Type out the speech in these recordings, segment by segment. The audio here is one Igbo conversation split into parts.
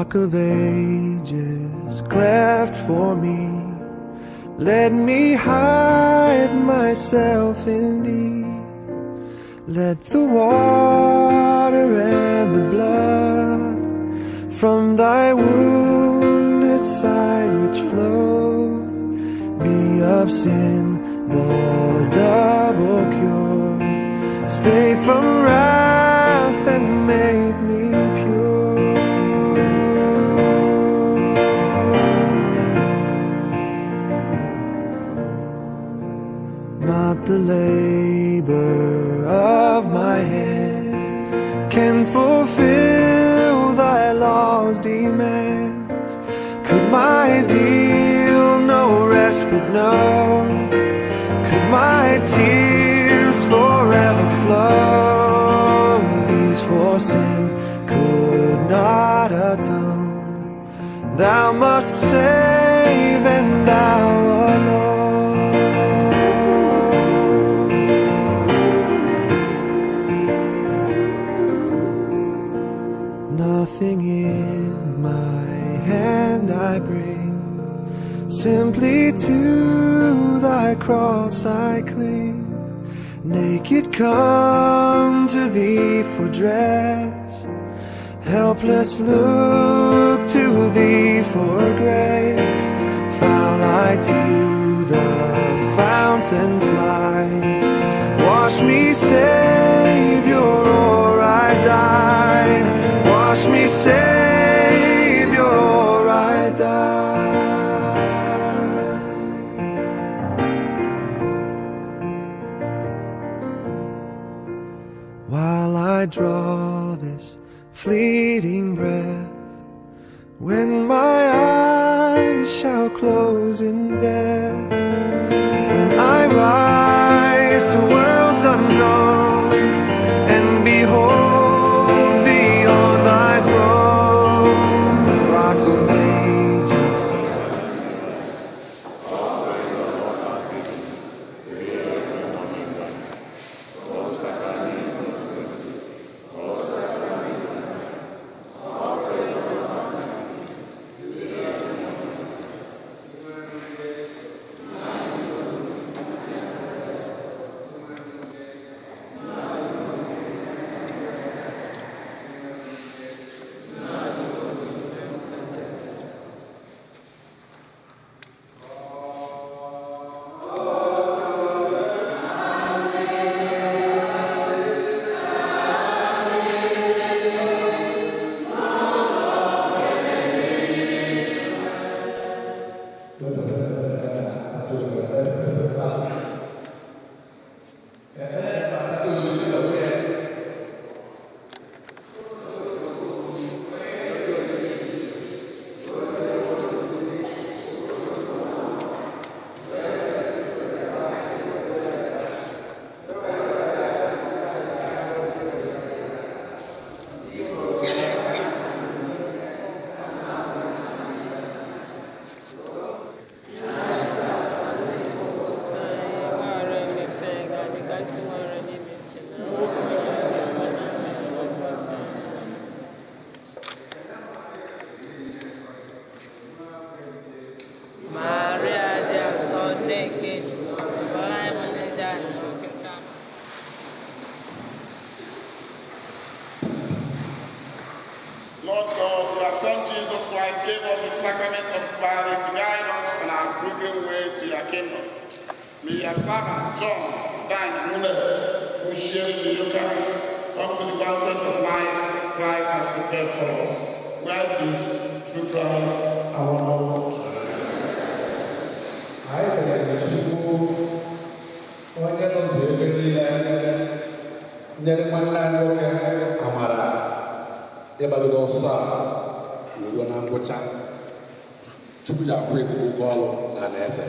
Rock of ages, cleft for me. Let me hide myself in thee. Let the water and the blood from thy wounded side which flow be of sin the double cure. Save from wrath and make me pure. Not the labor of my hands can fulfill thy law's demands. Could my zeal no respite know? Could my tears forever flow? These for sin could not atone. Thou must save, and thou alone. Nothing in my hand I bring, simply to thy cross I cling. Naked come to thee for dress, helpless look to thee for grace. Found I to the fountain fly, wash me, Savior, or I die. Wash me, Savior, or I die. While I draw this fleeting breath, when my eyes shall close in death, when I rise to worlds unknown and behold thee on thy throne, Rock of ages. Lord God, your Son Jesus Christ gave us the sacrament of his body to guide us on our pilgrim way to your kingdom. May your servant John, Dan, and Mule, who share in the Eucharist, come to the banquet of life Christ has prepared for us. Where is this? Through Christ our Lord. Ebadosa, we don't have much time to be our praise of God and answer.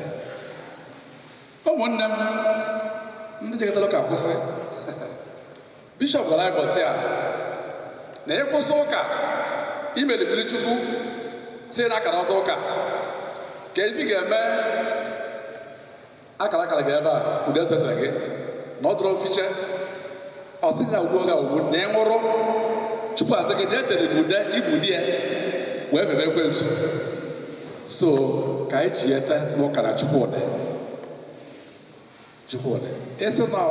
Oh, one them, I'm going to look at Pussy. Bishop Galai was here. Neko Soka, email the village to say Nakarazoka. Can you get me? Akalakagaba, who does it again? Not draw feature. I'll see that would name or Chupa second the Buddha, Ibudia. wee febe ekwensu. So ka anyị ji ete n'ụka na Chukwudị. Isi na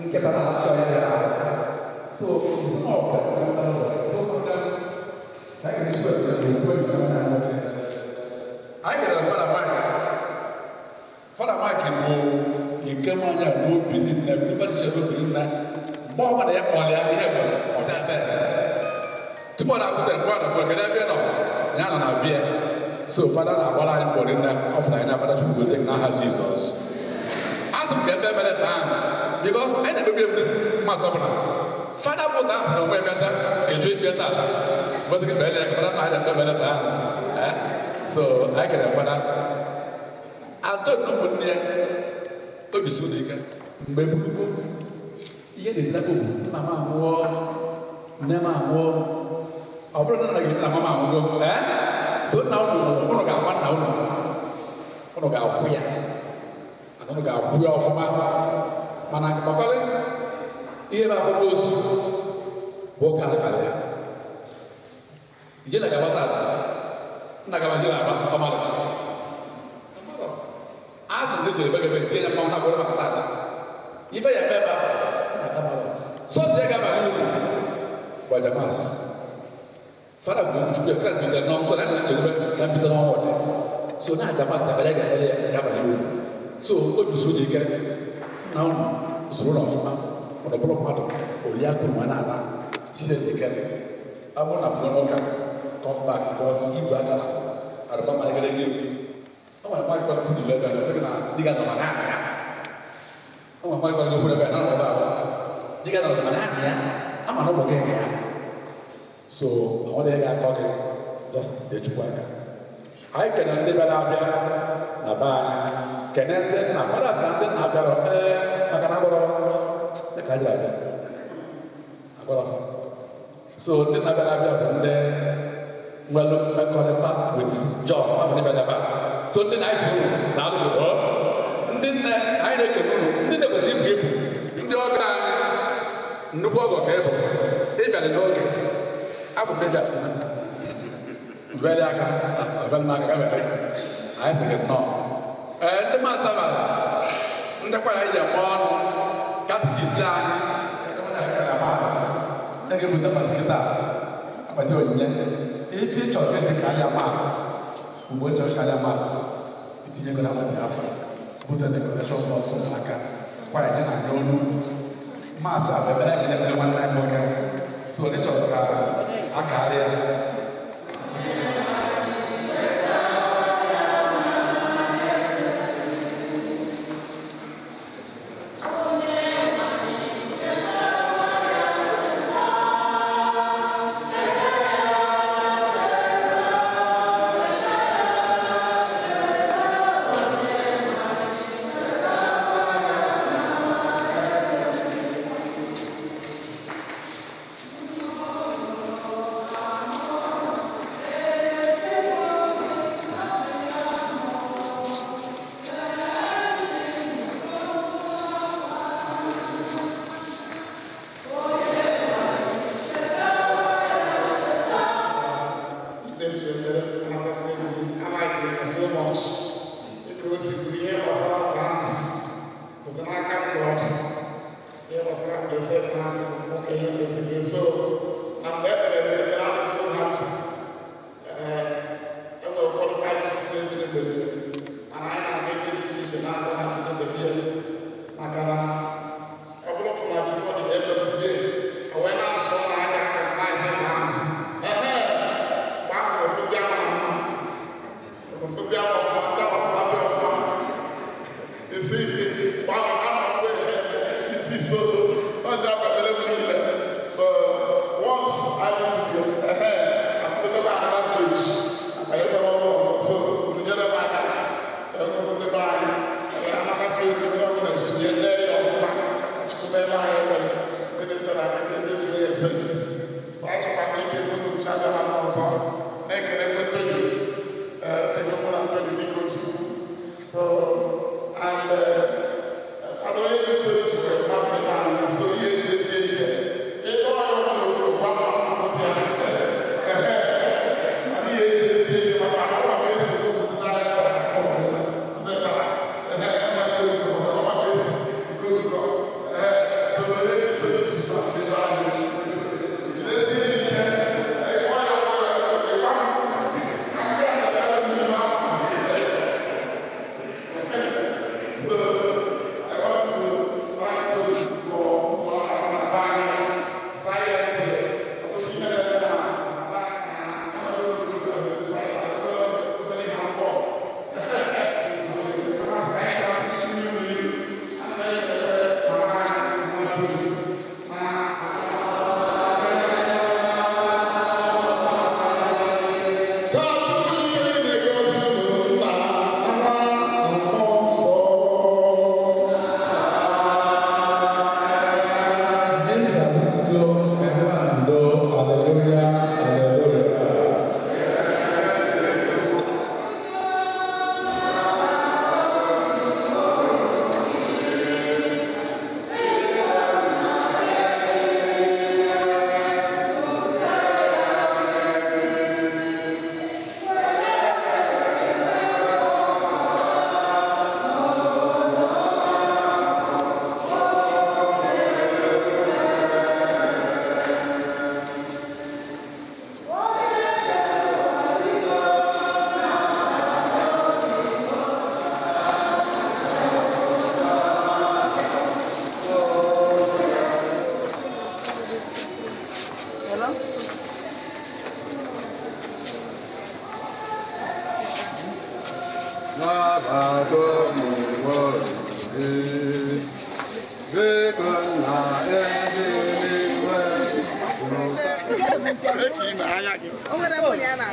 nkịta na-achọ ya. So isi na ọkụ anyị kere Fada Mike bụ nke nwanyị a bụ obiri nne everybody should obiri nne mgbe ọbụla ya kpọrọ ya ihe bụ ọsịata tupu ọ na-akwụtere mgbe ọ na-afọ kedu ebe nọ ya nọ na bịa. So fada na-agbara anyị mkpọrọ nne ọ fụrụ anyị na fada Chukwu gozie n'aha Jizọs. Asị m ka ebe emere dance because anyị na-ekpebi every mmasị ọbụla fada bụ dance na onwe ebe eju ikpe tata mbọsị gị bele ya ka fada na anyị na-ekpe dance. So anyị kere fada Anton n'ụmụnne ya obi si ụlọ ike mgbe gbugbo ihe na-edina bụ nna m anwụọ nne m anwụọ ọ bụrụ na nna gị nna m anwụgo so nna ụnụ ga-agwa nna ụnụ ga-akwụ ya mana ụnụ ga-akwụ ya ọfụma mana gbakwalị ihe bụ akwụkwọ ozu bụ ụka akara ya ije na gabata nna gaba je na-agba ọmara azụ ndị jere ebe tie ya mmanwụ na-agwara maka tata ife ya eme ebe afọ sọsọ ya gaba n'ụlọ gbajamas fada bụ Chukwu ya Kraịst bidoro n'ọmụsọ na nchegbe na mbido n'ọnwụ so na ajamas na abịa ga-emere ya gaba n'iwu so obi so dị ike na ụlọ usoro ụlọ ọfụma ụlọ bụrụ mmadụ oli akụ nwa na-ana isi dị ike ọ bụrụ na mgbe n'ụka kọmba bọs igwe aka na arụba malagara gị ọ nwere mmadụ kwara kwuru ebe na sị na diga nọ ma na-amị ya ọ nwere mmadụ kwara kwuru ebe na ọba ahụ diga nọ ma na-amị ya ama na ụmụ gị ya so ọ dị ga-akọ gị just ejikwa aka anyị kene ndị bịara abịa na be anyị kene ndị nna fada na ndị nna abịara maka na agbọrọ dịka anyị abịa agbọrọ so ndị nna bịara abịa bụ ndị nwere mmekọrịta with John ọ bụ ndị bịara ebe so ndị na-esi unu na-alụgo ndị nne anyị na-ekene unu ndị na-ekwere ibu ibu ndị ọgọ anyị nnukwu ọgọ ka ịbụ ịbịara n'oge afọ mmejọ veli aka veli n'aka gabere anyị sị gị nnọọ ndị masavas ndị kwa ya ji eme ọnụ katikisi anyị ga-ebute patikita akpati onyinye ife ịchọrọ dị ka ahịa mas mgbe ịchọrọ ka ahịa mas itinye ego na akpati afọ bute decoration box aka kwara nye na n'olu mas a ebe ya ga-emere nwanne anyị nwoke so ndị chọrọ ka akarịa So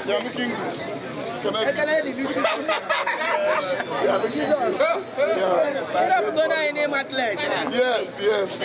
You're looking good. Can I leave you? Yes. Yes.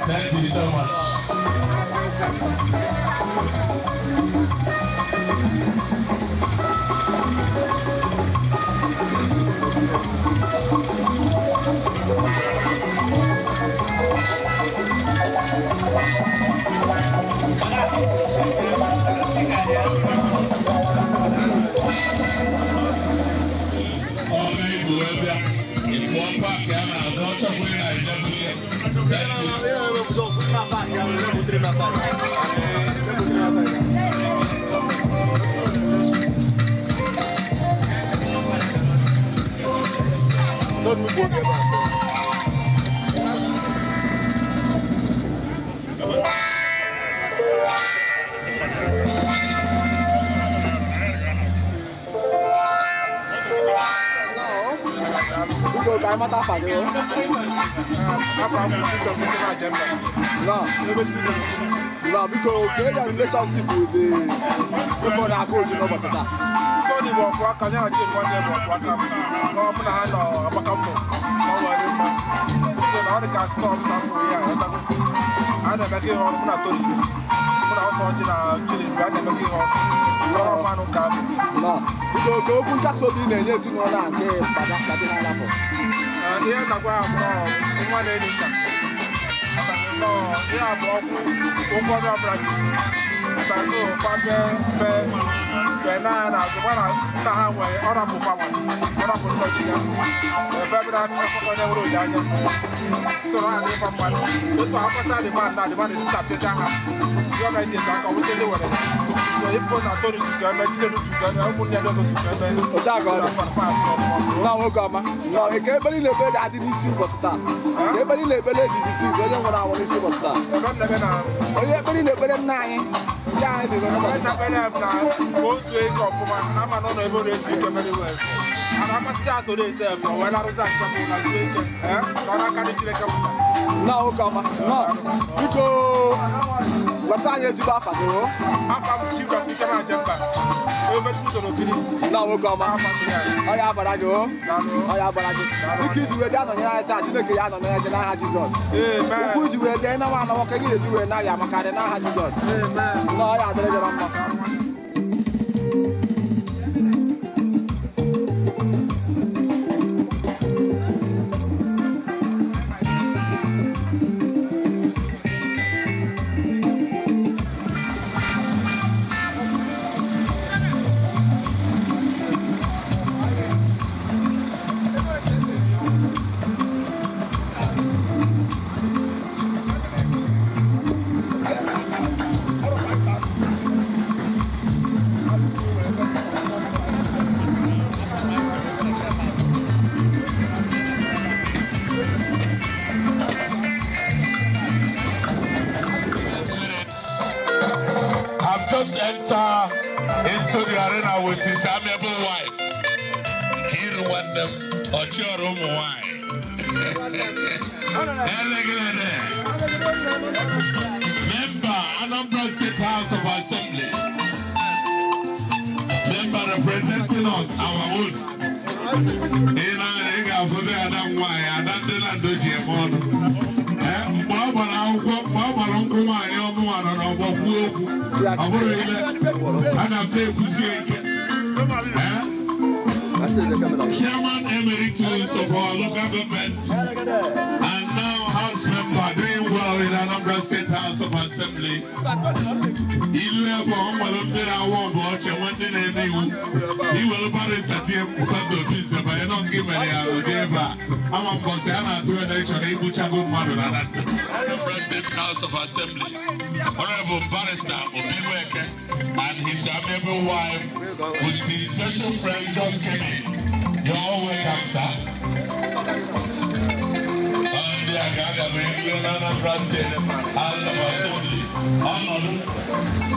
Thank you so much. Because they are relationship with the people that goes in over to that. Tony walk walk and I take one day walk up. No, I'm not hand or a back up. No, so now they can stop that way. I never came home. I'm not Tony. When I was watching children, I never came home. So I'm not on cab. No, because go put that so in and yes, you know that. Here, I'm one anything. No, they are broken. Over the branch. But so, Father, Fernanda, the one I way, honorable family, honorable China. The February of the road, so I live from one. But to have the man is started down. Your idea that I was in the water. So if one are told you to go, I wouldn't have to go. Now, Gama. No, I can't believe that I didn't see what's that. Everybody labeled it disease when I want to see what's that. I don't know. Everybody labeled 9. Yeah, I don't know. Most way of I'm not able to speak very well. And I must start today, sir, from when I was at no, Gama. No, because what time is it after? I'm from Chief of Jamba. Now, Gama. I have a radio. I have a radio. The kids were down on the other side. You know, Jesus. Who you were there? No one walking into you and I am a cardinal Jesus. No, I have the enter into the arena with his amiable wife. Kiru Wandem, Ochoro Mwai. Member, Anambra State House of Assembly. Member representing us, our own. Chairman Emeritus of our local government and now House member doing well in Anambra State House of Assembly. He will House of Assembly. Honorable Barrister Obiweke and his amiable wife with his special friend just came in. You're all welcome, sir. And the Academy of Anambra State House of Assembly. Honorable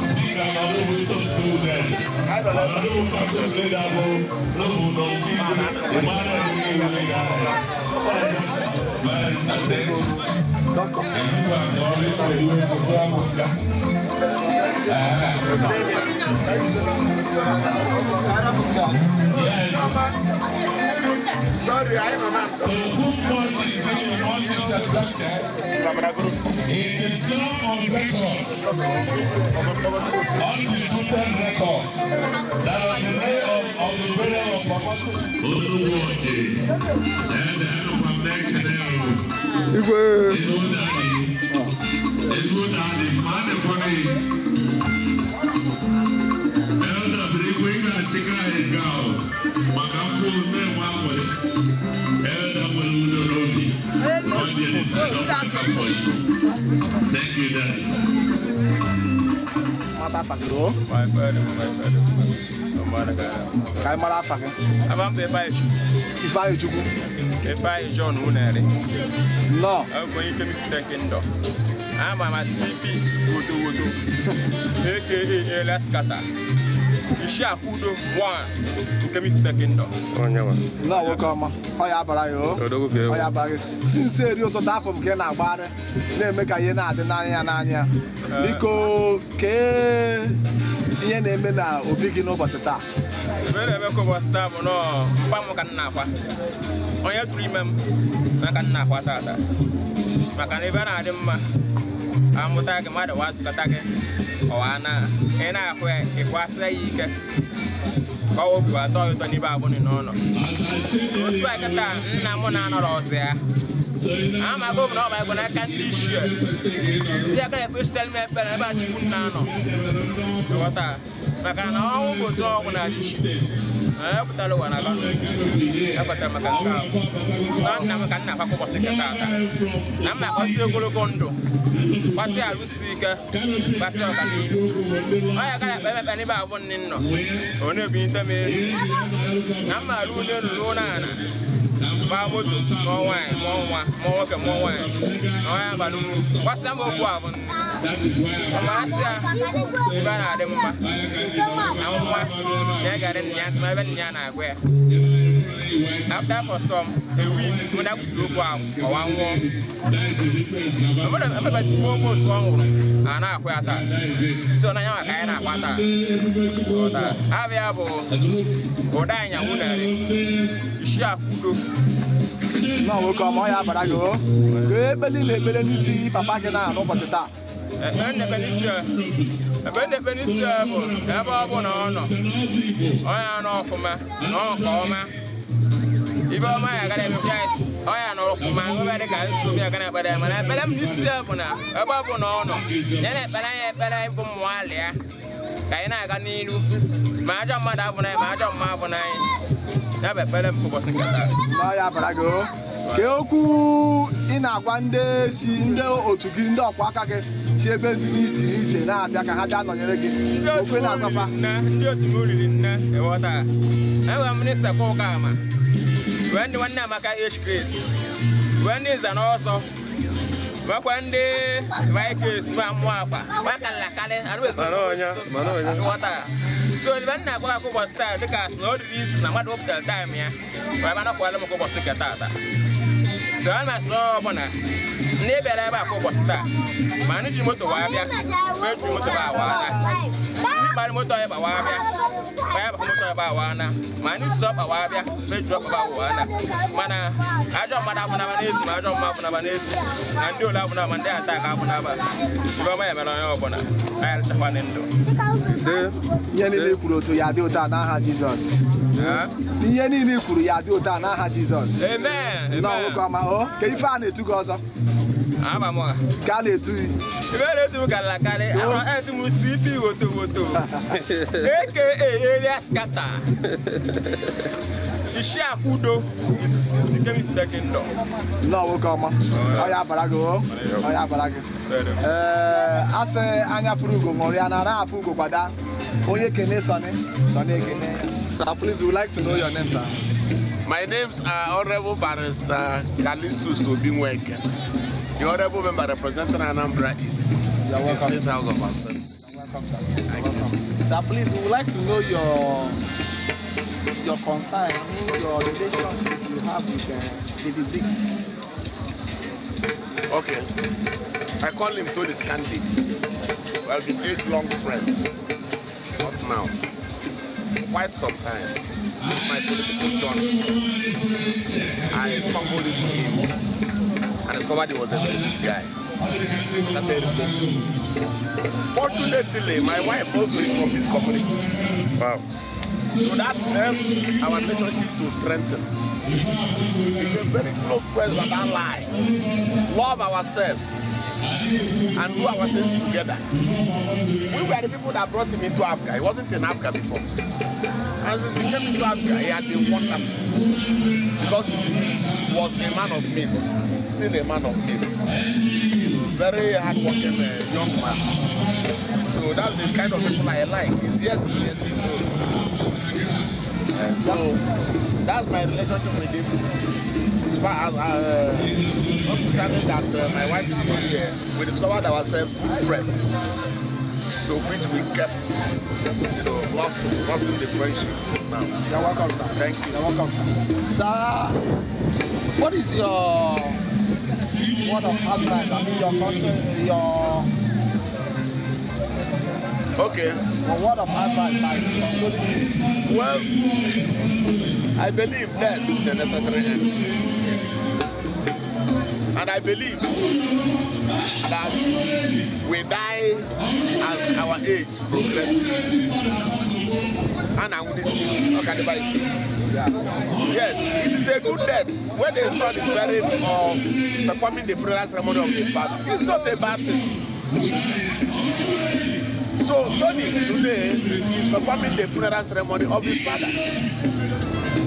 Speaker, Honorable Student, Honorable Dr. Sedabo, Honorable Sorry, I don't know. It is now on record, undisputed record, that on the day of the burial of Papa Oduwoje, and the head of Thank you, Daddy. My friend. If I John Unary. No, I'm going to be taking dog. I'm a CP Wudu, aka Elaskata. Ishakudo, one, who can be taking dog. No, welcome. Since you to that from Gena Bar, they make a Yena, the Nanya, Nico K. Yenemena, or big in over the top. The very record was staff or no, Pamokan Napa. I have to remember Makanapa. Makanivana, I'm with a mother was Katake or Anna, and I where it was a year. Oh, I thought you only about one in honor. Looks like a time, Namona Rose there. I'm a governor when I can't dish you. They are going to tell me about you. What I can all go to when I dish you. I have to tell one I don't know. I'm not going to have a secretary. I'm not going to go to Gondo. What I will seek, but I can't have anybody one in no. Only being the maid. I'm not ruling Luna. More wine. What's the more one? After for some a week, when I was look out or 1 more. I'm about 4 months long, and I quit that. So now I can't have that. Have you or dying a woman? Ishakudo. No, we'll come on, but I go. Really see Papa can have over the top. And the Venetia, above one honor. I am off for my no coma. If I got a chance, I am off for my American, so we are going to put them, and I bet I'm this above one honor. Then I bet I from Walia. I got need Madam Madame, Madam Marbonai. Never better for the Lawyer, Keoku in a 1 day, see no or to give no Wakaka, she been eating now. I can have done on your again. Open up, you're to move in the water. I am Minister Pogama. When the one Namaka age grades, when is an also Makwande, Vikings, Mamwapa, Makalakale, and with Manoya, water. So when I go was the cast, no reason, I'm not up the time here. But I'm not going to go sick at that. So I'm a slow bonnet. Never ever go was that. Managing motor, virtual motor. By motor about motor about one. Man is up a wire, may drop about one. Mana, I don't want to I don't want to and do love now and then attack up another. I'll tap on into. Sir, Yenny Kuru to Yadota Naha Jesus. Yenny Kuru Yadota Naha Jesus. Amen. No, come out. Can you find it to Gaza? I'm a more. Can it to you? Very to Galacale. I want to see people to AKA Elias Kata. The share Kudo is coming to the kingdom. No, come on. I have Barago. I have Barago. I say, Anya Frugo, Moriana, Fugo, Bada. Oye Kene Sonny, Sonny Kene. Sir, please, we would like to know your name, sir. My names are Honorable Barrister Callistus Obinweke, the Honorable Member representing Anambra East. You're welcome. State House of Assembly. You're welcome, sir. You're welcome. Sir, please, we would like to know your concern, your relationship you have with the disease. Okay. I call him Tony Scandi. We've been age-long friends. Not now. Quite some time. Since my political journey, I stumbled into him and discovered he was a very good guy. Fortunately, my wife also is from this community. Wow. So that helps our relationship to strengthen. We're very close friends and ally. Love ourselves and do our things together. We were the people that brought him into Africa. He wasn't in Africa before. And since he came into Africa, he had been wonderful. Because he was a man of means. Still a man of means. Very hard-working young man. So that's the kind of people I like. It's yes, no. So that's my relationship with him. Notwithstanding that my wife is not here, we discovered ourselves good friends. So which we kept, lost the friendship. Now. You're welcome, sir. Thank you. You're welcome, sir. Sir, what is your word of advice? I mean, your concern, Okay. Well, word of advice, like, well, I believe that is a necessary end. And I believe that we die as our age progresses. And I would yes, it is a good death. When the son is buried or performing the funeral ceremony of the father, it's not a bad thing. So Tony today is performing the funeral ceremony of his father.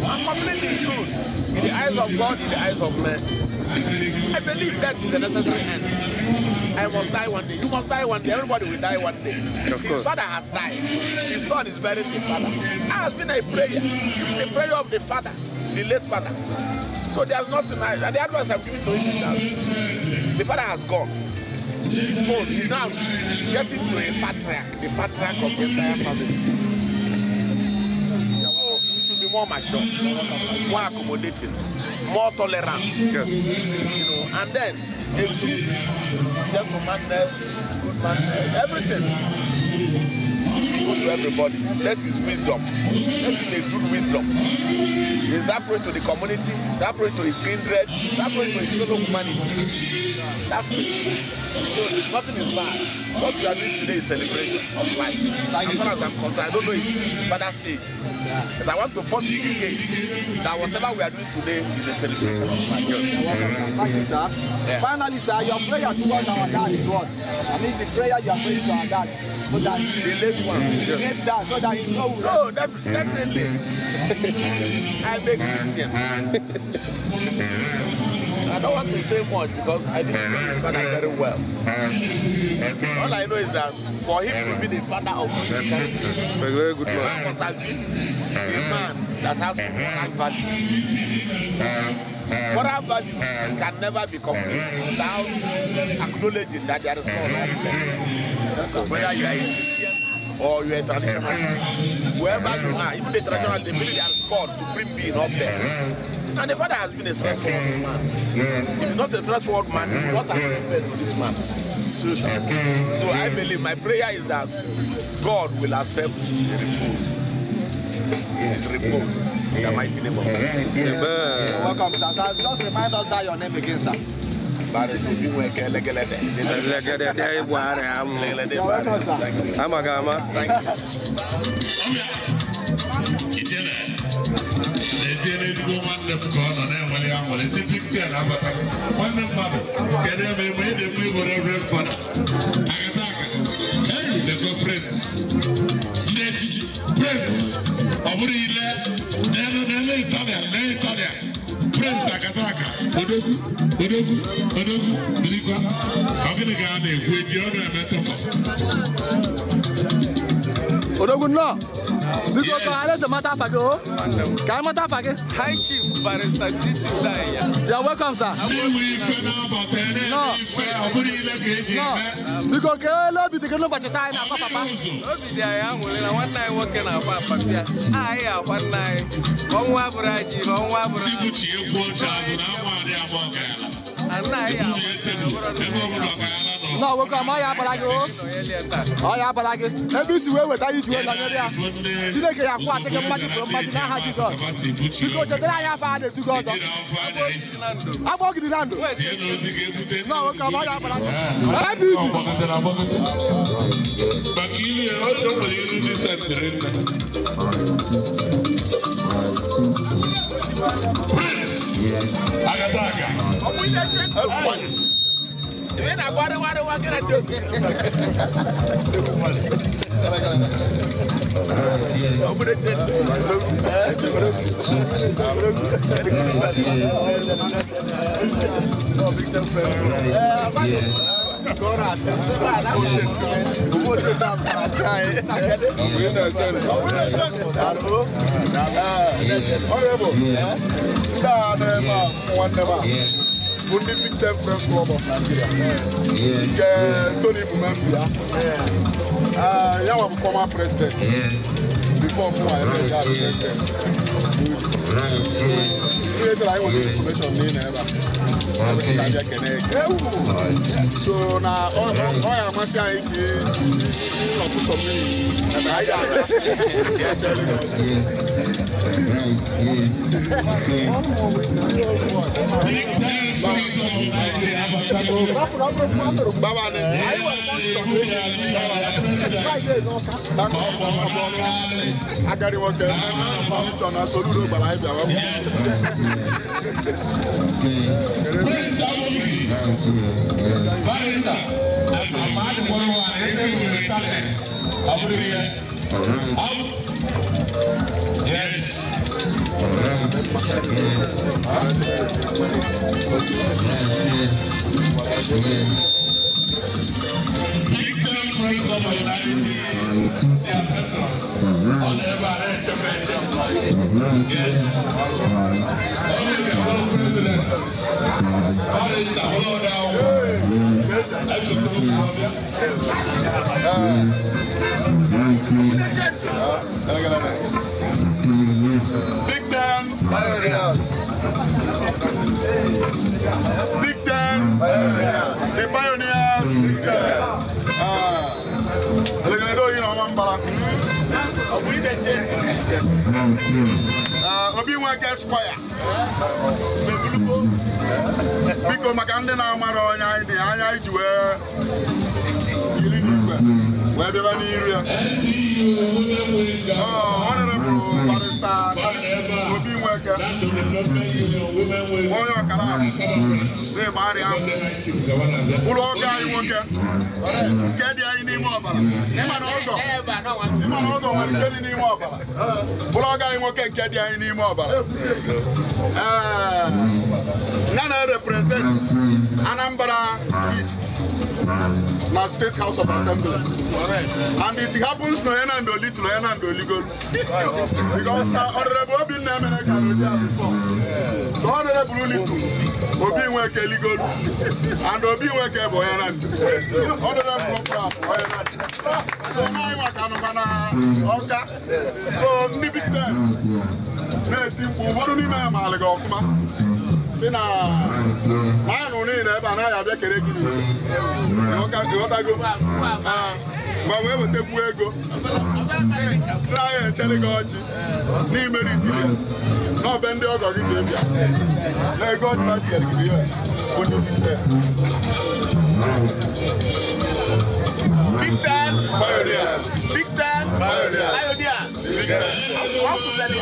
I'm completely good in the eyes of God, in the eyes of men. I believe that is a necessary end. I must die one day. You must die one day. Everybody will die one day. His father has died. His son is buried his father. That has been a prayer of the father, the late father. So there's nothing. And the advice I'm giving to him is that the father has gone. He's old. He's now getting to a patriarch, the patriarch of the entire family. So he should be more mature, more accommodating, more tolerant. Yes. And then gentlemanness, goodmanness, everything. Go to everybody. That is wisdom. That is a true wisdom. He's approach to the community, he's approach to his kindred, he's approach to his fellow humanity. That's it. So nothing is bad. What we are doing today is celebration of life. As far as I'm concerned, I don't know his father's age. But I want to pontificate that whatever we are doing today is a celebration of life. Thank you, sir. Yeah. Finally, sir, your prayer towards our dad is what? I mean, the prayer you are praying to our dad, so that The late one. the late dad, so that his soul will Oh, definitely. I'm a Christian. And don't want to say much because I didn't know his father very well. All I know is that for him to be the father of this country, Very good man. must have been a man that has moral value. Moral value can never be complete without acknowledging that there is no law. Whether you are a Christian or you are a traditionalist, whoever you are, even the traditionalist, they believe there is God, supreme being up there. And the father has been a straightforward man. If he's not a straightforward man, he will not have compared to this man. So I believe, my prayer is that God will accept the repose. His repose. In the mighty name of Jesus. Amen. Welcome, sir. Just remind us that your name again, sir. You're welcome, sir. Amagama. Thank Prince Akataka, Odogu, Birikwa. I'm going to go there with you on Odogu, no. Because I have a matter for you. Can I matter for you? High Chief Barrister Sisi Udaya. You're welcome, sir. No. Because girl, be the girl about your time, Papa. One night working at Papa. I have one night. One wabraji, one wabraji. And I have. No, welcome. I have a every way with you to Nigeria. Today, I have to take money from Madina. Because today I have had to go. I'm walking in Lando. No, welcome. I have Only Victim Friends Club of Nigeria. Tony Mumambia. I'm a former president. Before I was president. I was information so now all I am saying is some minutes. Big Dan pioneers. Big Dan the pioneers. Obi work Esquire. Because Macande now Maronia, the Aya Jewel. Where the Honorable Barrister, Obi work nwoke onye ọkara na-egbagharị ahụ bụrụ ọgọ anyị nwoke nke dị anyị n'ime ọbara ịma na ọgọ nwere nke dị n'ime ọbara bụrụ ọgọ anyị nwoke nke dị anyị n'ime ọbara ya na-represent Anambra East na State House of Assembly and it happens na Enando Little Enando Ligol because Honorable Obinna Emeneka before the Honorable Little Obi Nweke Ligol and Obi Nweke Boyanand Honorable Boyanand so now I want to so nibit them na-etimkpu ụfọdụ n'ime ya maara gị ọfụma si na anụ niile ebe a naghị abịa kere gị ịghọtago ma wee wetakwu ego si anyị echere gị ọchị n'imeri itiri n'ọbe ndị ọgọ gị ga-ebịa na ego ọdịna tinyere gị ihe bụ ndị bite Big time pioneers. Big time Pioneers. Pioneers. Big time.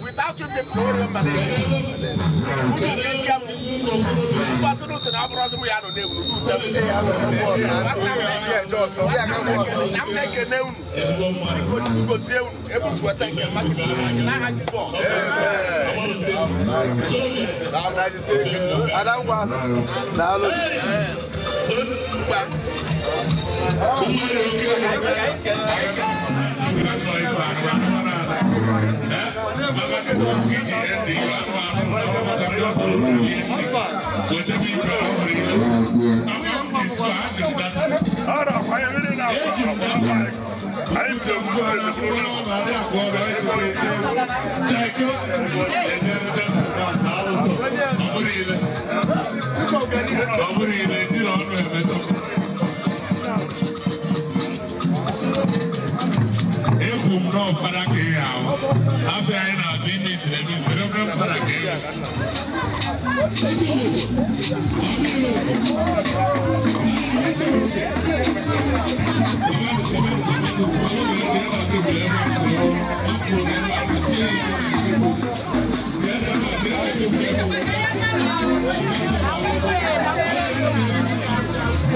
Without you, people don't remember that.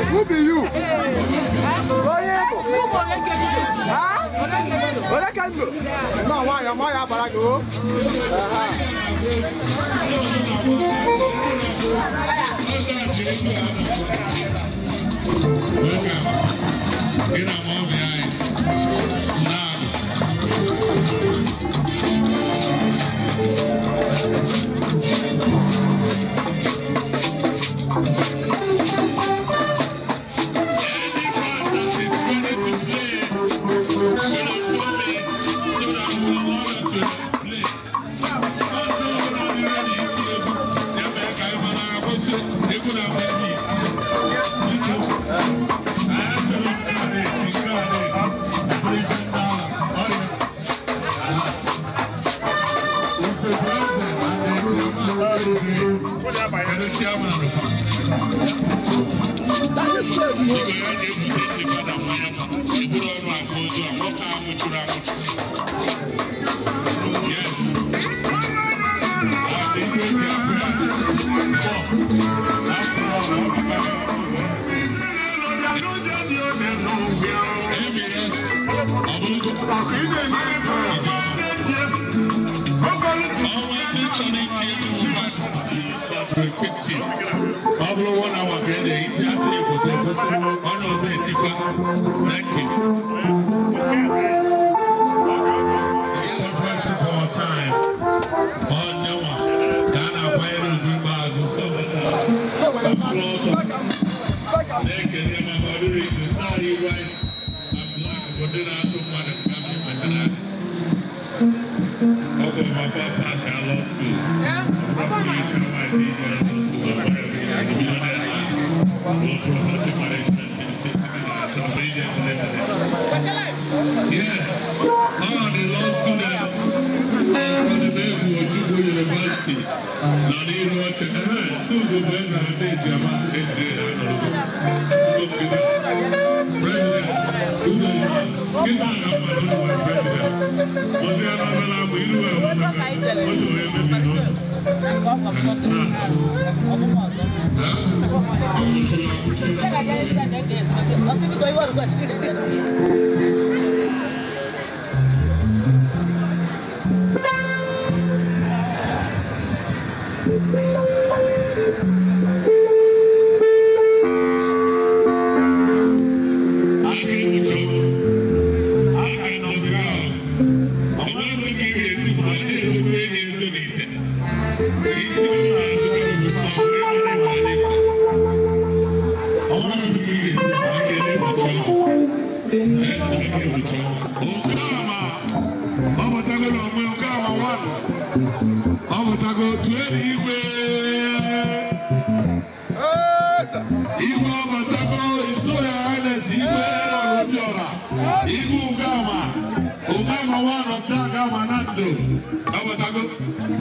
Who be you? No, why am I Barago? Pablo 1 hour grande iti ase kose ono ze tifa thank you. Here's a question for our time. On Noah, Ghana Bayern Gumba Zusovata. Naked him about the reason. Now he writes, I'm black, but then I took one and family maternal. Okay, my father passed our law school. Probably child teacher. Yes, all the law students from the Mayfield Ojukwu University. Now they wrote it. Two good men are made German 8th grade.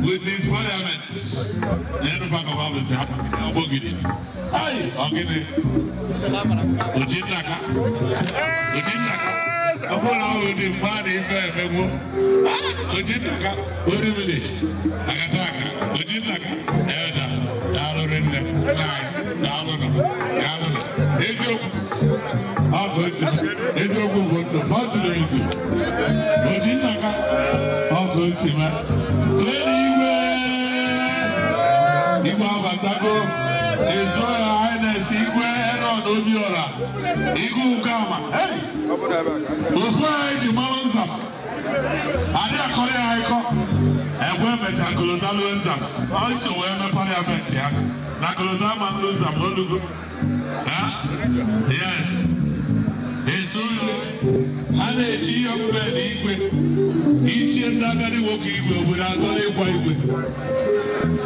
With his parliaments, then back about the Abogidi. Aye, Ogini. Ujinaka. Upon our money, Ujinaka. What is it? Agataka. Ujinaka. Eda. Dalorenda. Dalona. Ezo the first reason. Ujinaka. Ogosima. Igba Batago, His Royal Highness Igwe Eron Obiora, Igu Gama, hey! Ofuaji Malanzam, Adi Akore Aiko, Ewe Mecha Kolodalo Nzam, also Weme Parliament, Nakolodama Nzam, Olugu. Yes. His Royal Highness Igwe, Ichi and Nagari Woki Igwe, without only Igwe.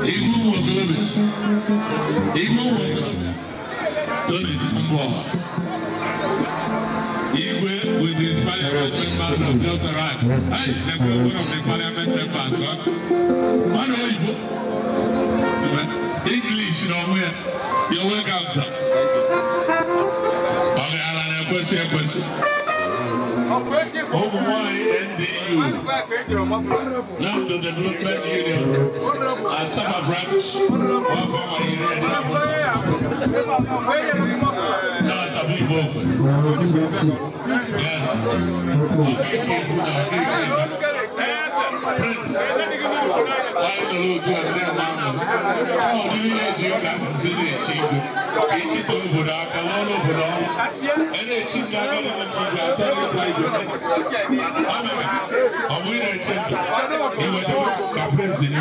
Igu Wakolobe, Tony Tambo, Igwe with his parliament members have just arrived. Hey, the one of the parliament members, Mano Igbo, English, you know where you're welcome, sir. Okay, Alan, question. Over NDU, London Development Union, and Summer Branch, one for my yes. Prince, I don't know how do you let you guys see the chief? Each to Budaka, Lolo Budon, and a chief that I'm with a champion. He went to Capres in the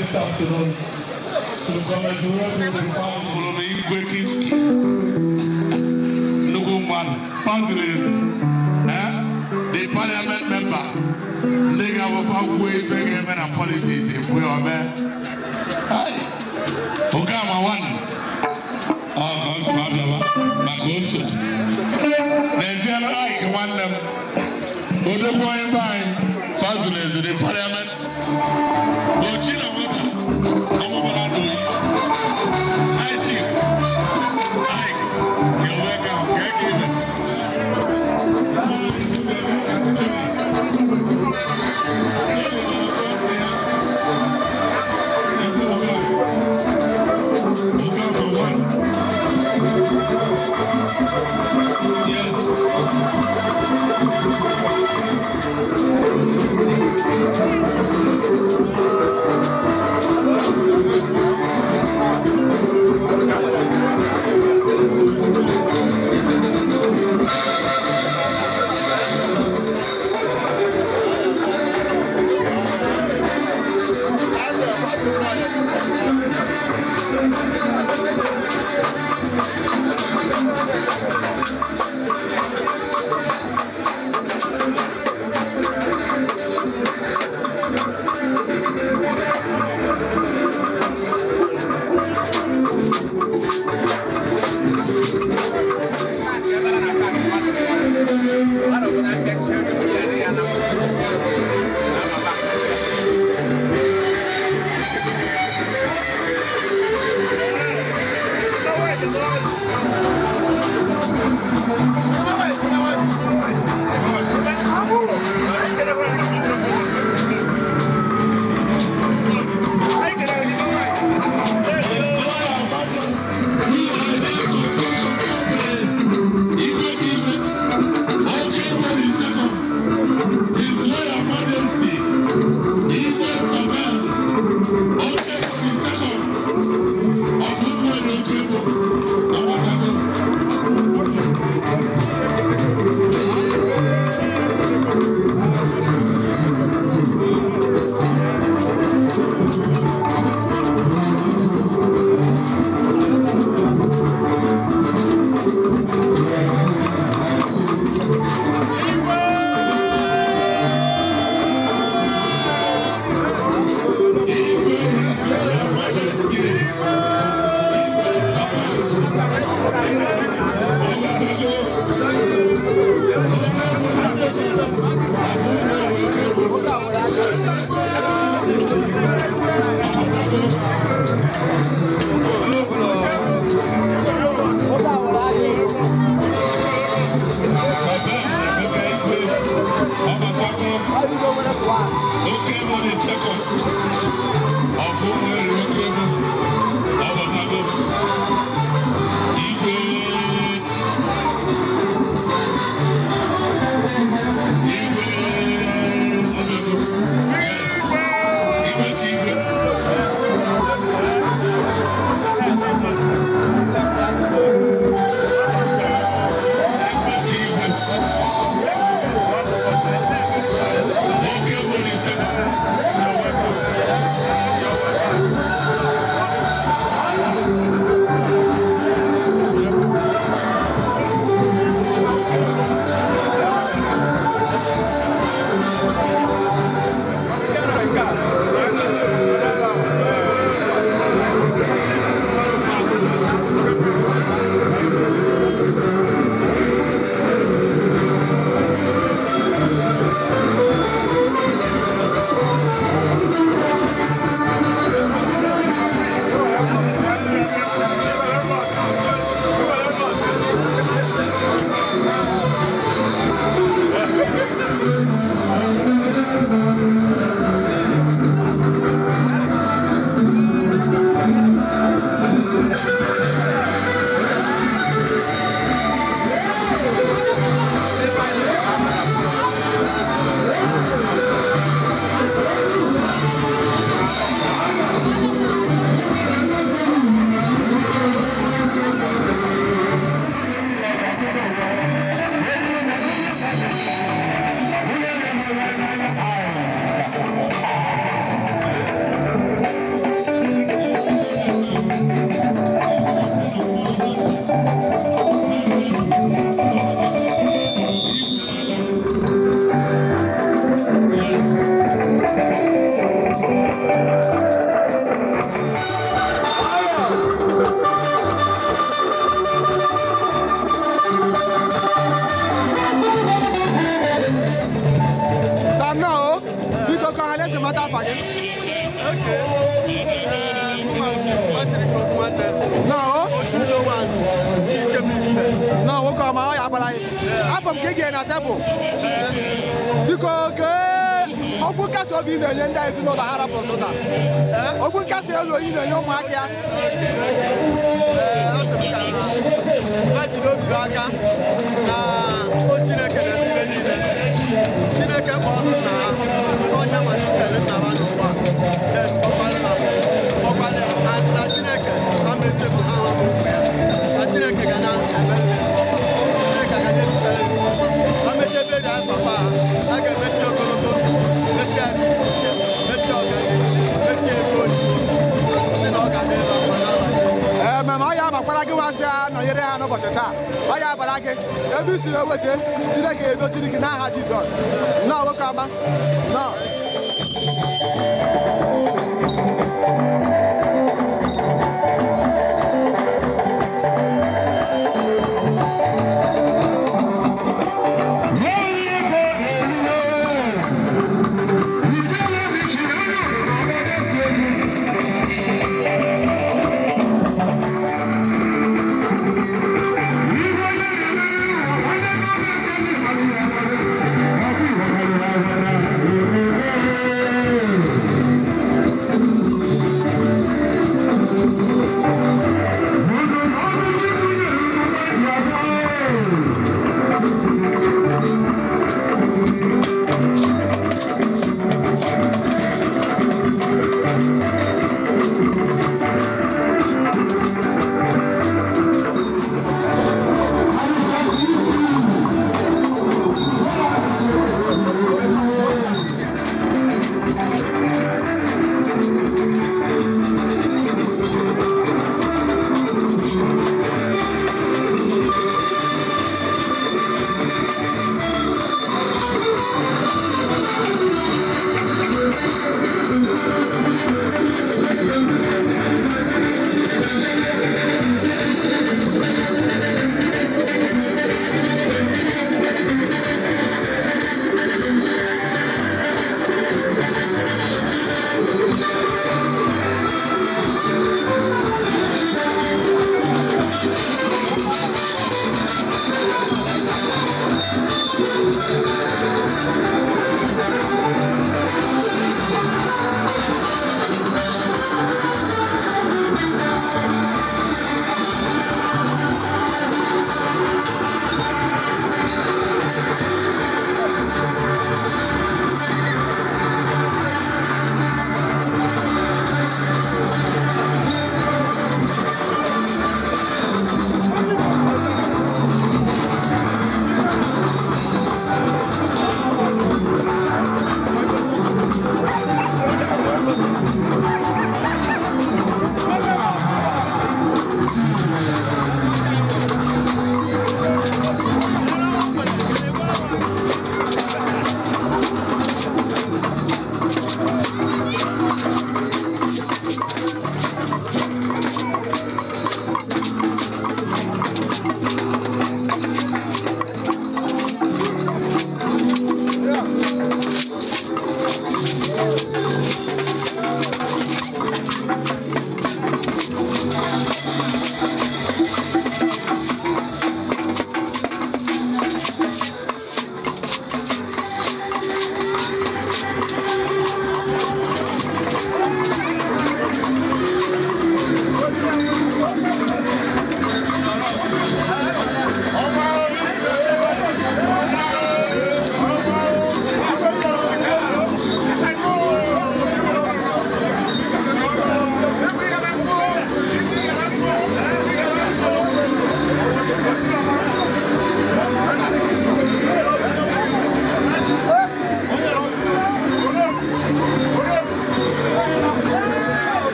this afternoon to commemorate the following Igwekiski, Nuguman, the parliament members, they have a way figure and politics if we are there. Hi, Ogama one. Oh, Magoso. There's a like one them. But the boy by Fazulez, the parliament. Ochina Mata, Amabalado. Hi, Chief. Hi, you're welcome. Get in. No, we'll come out. I'm from Gigi na table. Because Ogun kasi obi na enye ndị ezi n'ụlọ hara pọtụta. Ogun kasi elu oyi na enye ụmụaka ya. Ha jiri obi aka na o Chineke na n'ime niile. Chineke bụ ọnụ na ha onye malitere nna ha n'ụwa. Ọkwale na Chineke ha mechefu ha ha bụ ya. Na Chineke ga na-eme Chineke ga na-ezitere ha mechebe dị papa ha ga-emechi ogologo mechie isi mechie ọganihu mechie ego oyibo si na ọ ga na-ebe akwa n'ala meme ọ ya amakwara gị nwazi a nọnyere ha n'ụbọchị taa ọ ya abara gị ebe isi na-eweta Chineke edoziri gị n'aha Jizọs nnọọ nwoke ọma nnọọ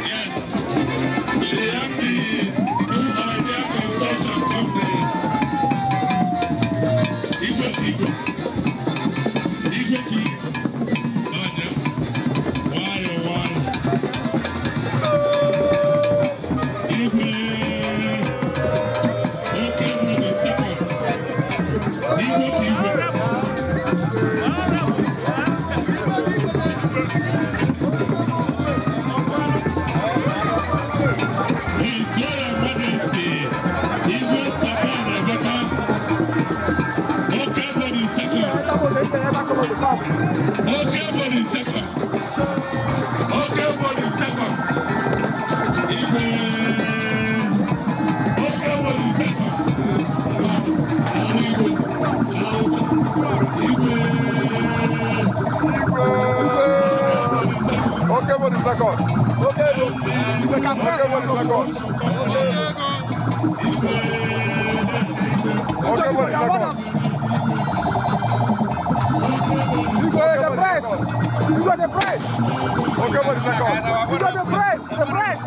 Yes. Okay, we can press one second. Okay, what is that? You got the press. You got the press. Okay, what is that? You got the press. The press.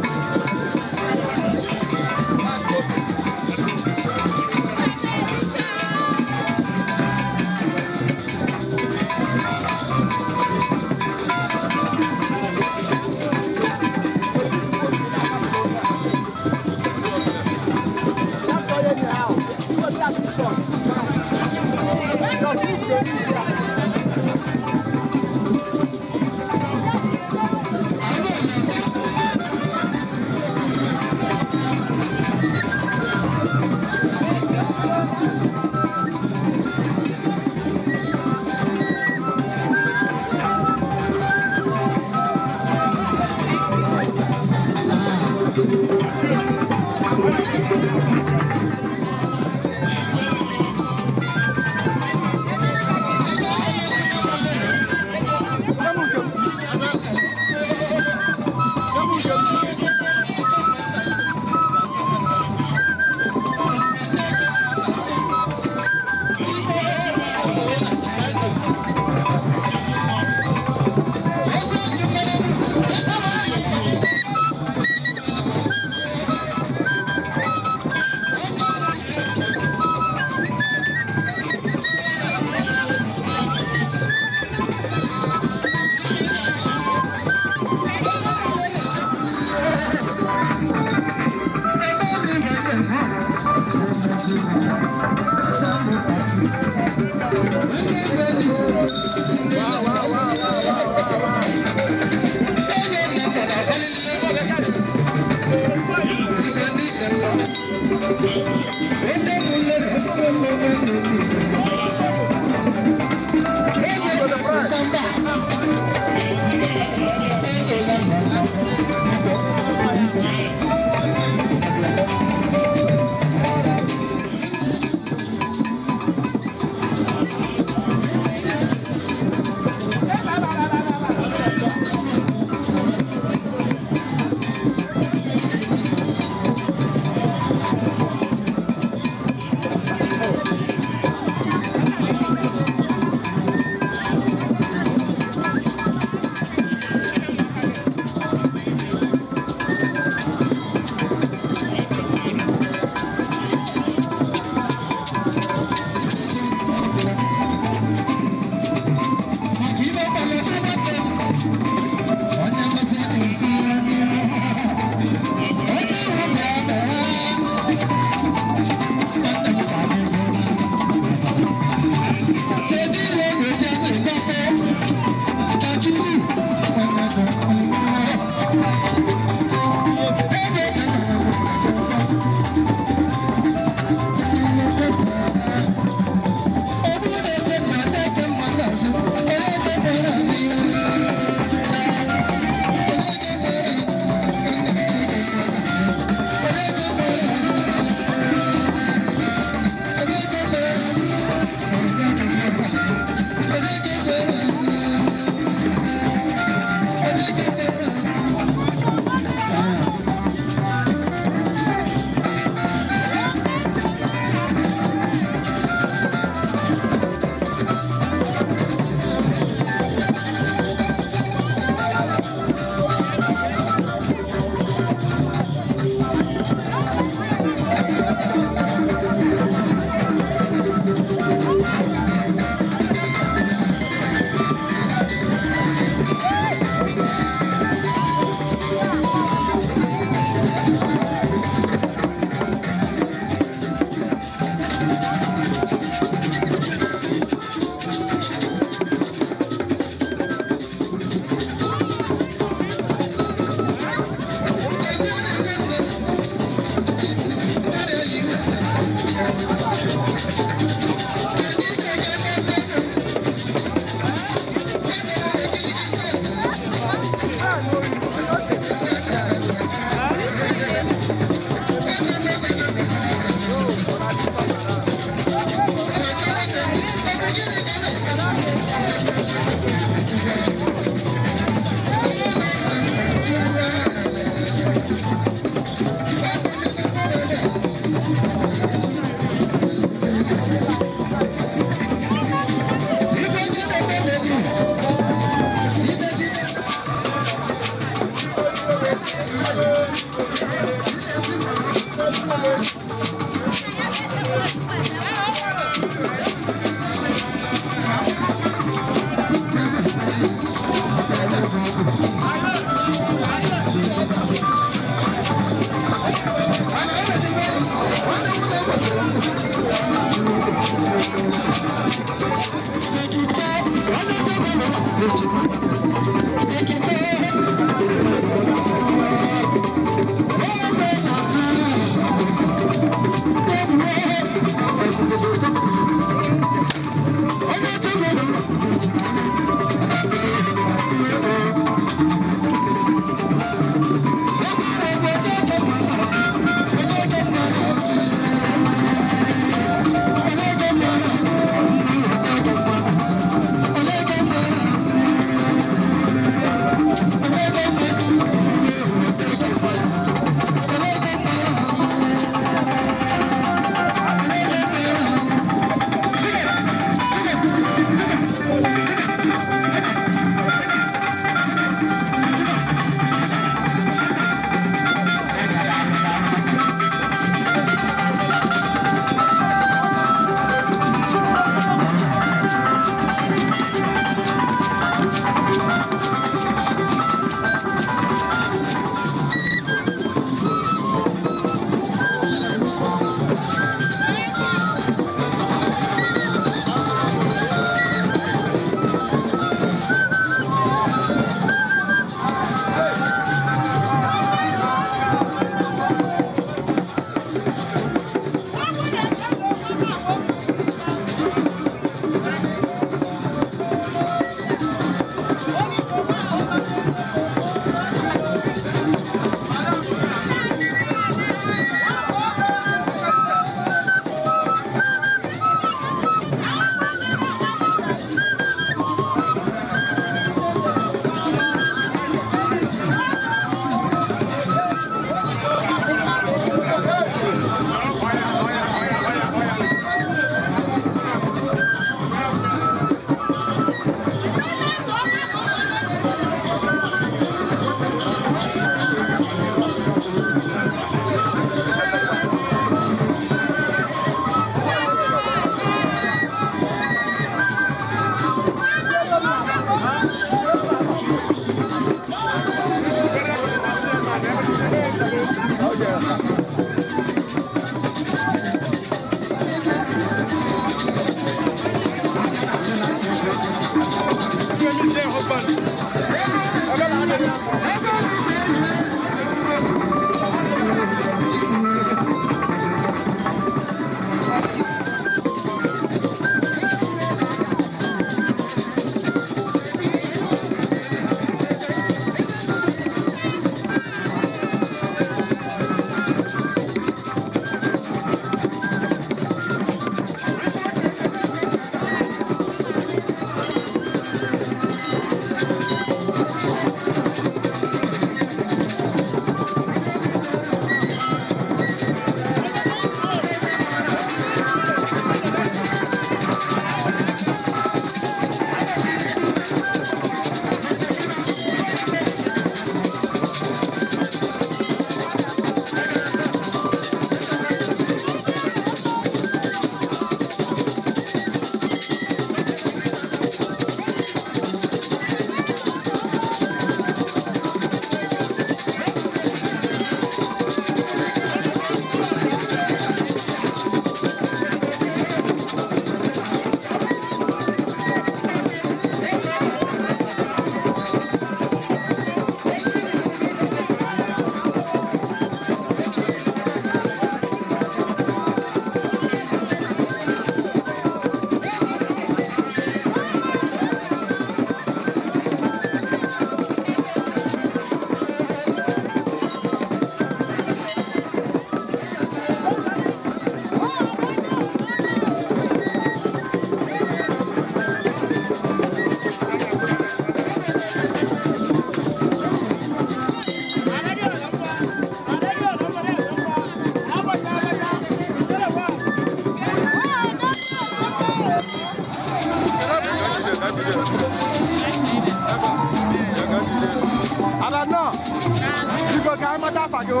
I matter for you?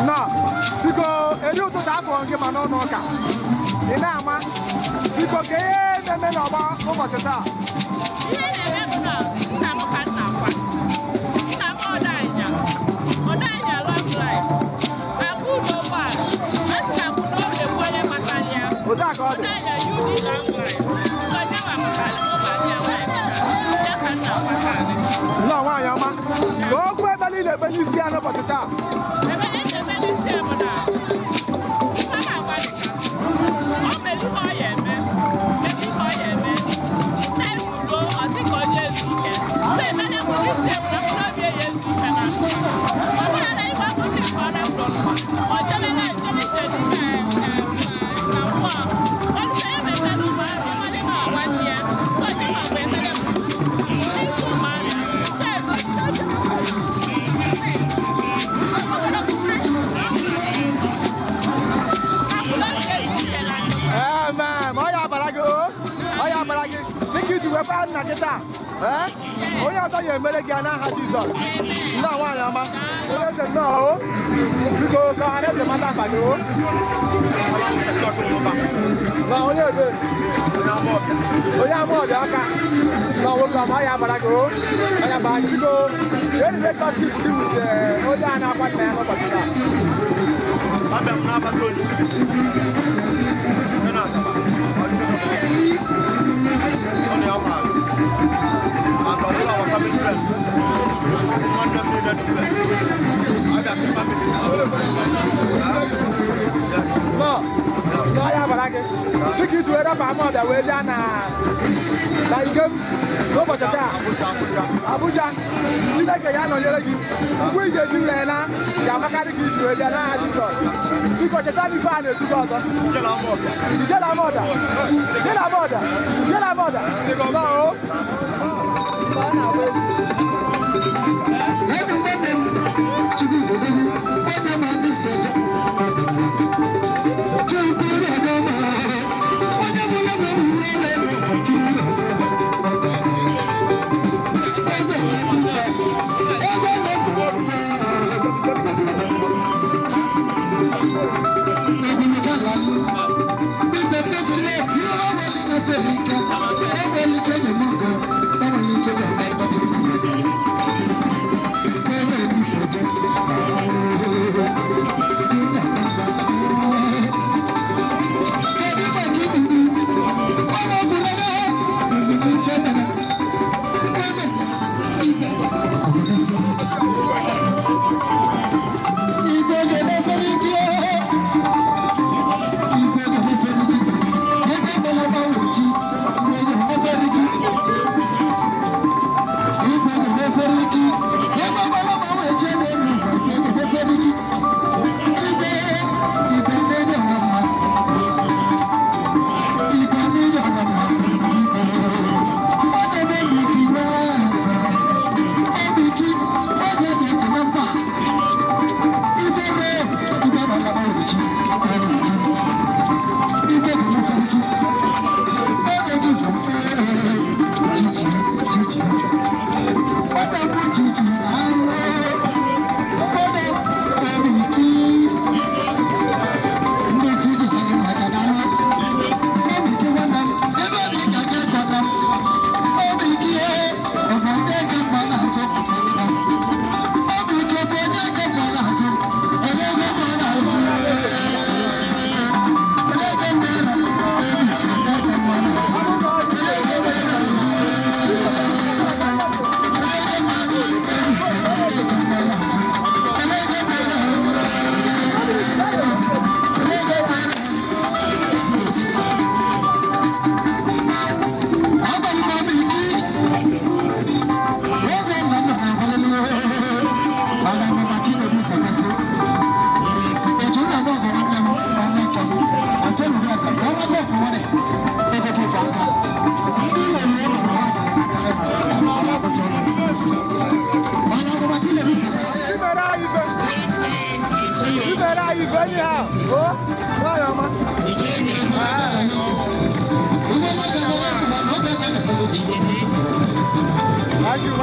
No, because you to that one, you man no ka. Inama, because get the men about over the no, why am I? Go where the Benisian about the top. Oh, yes, I am American. Jesus. No, why am I? No, because I have a matter for you. No, you're good. Oh, yeah, more. No, we'll come. I am a go. I am about to go. Then let's see with oh, yeah, now what man about that. Madam Nabatoni. On your mark. And all our family friends. One of them that I got some family. No, I have a like look you to where I'm mother way down. Like go for the Abuja. You like a young lady. We get you there now. Yamaka to where they are Jesus. Because the time you find it to go. Tell our mother. Thank you,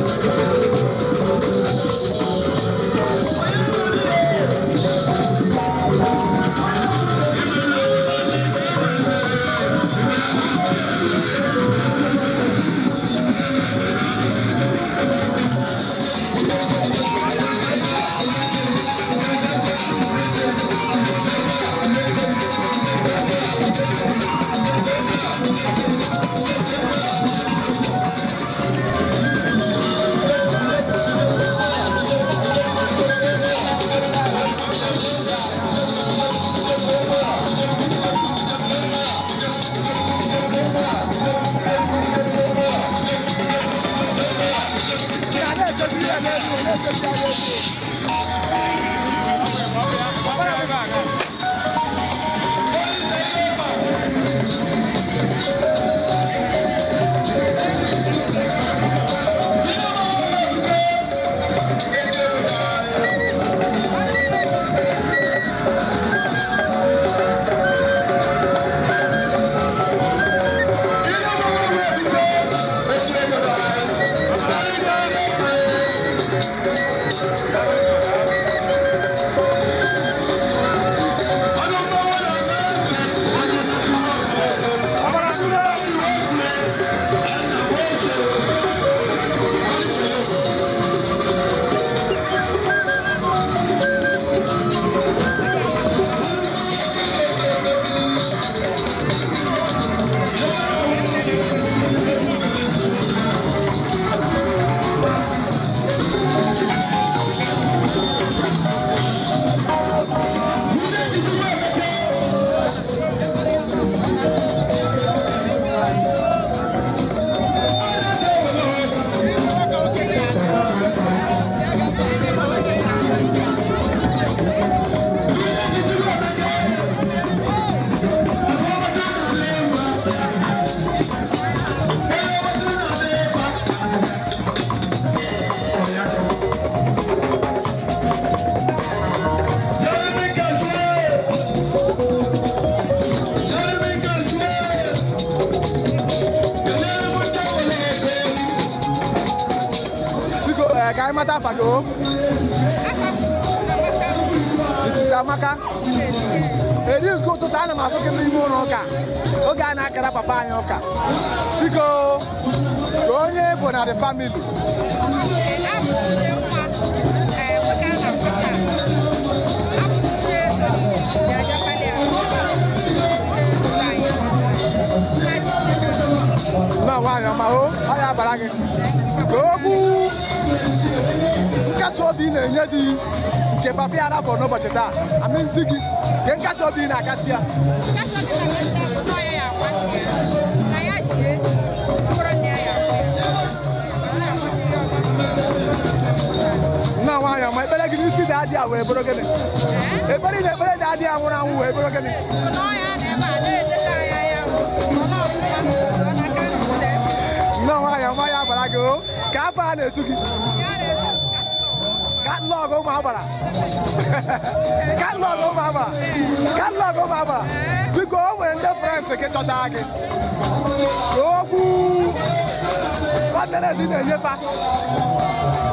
Thank you. Fado. This is Amaka. You go to Tana African Limonoka. Ogana Kara Papa Yoka. Because only one of the family. No, why am I home? I have a bag. Go. Kaso bi na nyadi ke papi ara ko no bocheta amen zigi ke kaso bi na kasia kaso bi na kasia no ya kwa na ya je kuro ne ya na wa ya mai bele gini si da dia we boro gene e bele ne bele da dia wona hu we boro gene no ya ne ba ne de ka ya no wa ya ma ya barago ka pa na etugi Catalog over Habara. Catalog over Habara. Catalog over Habara. We go when the friends get your target. Go. What the is in the Yepa?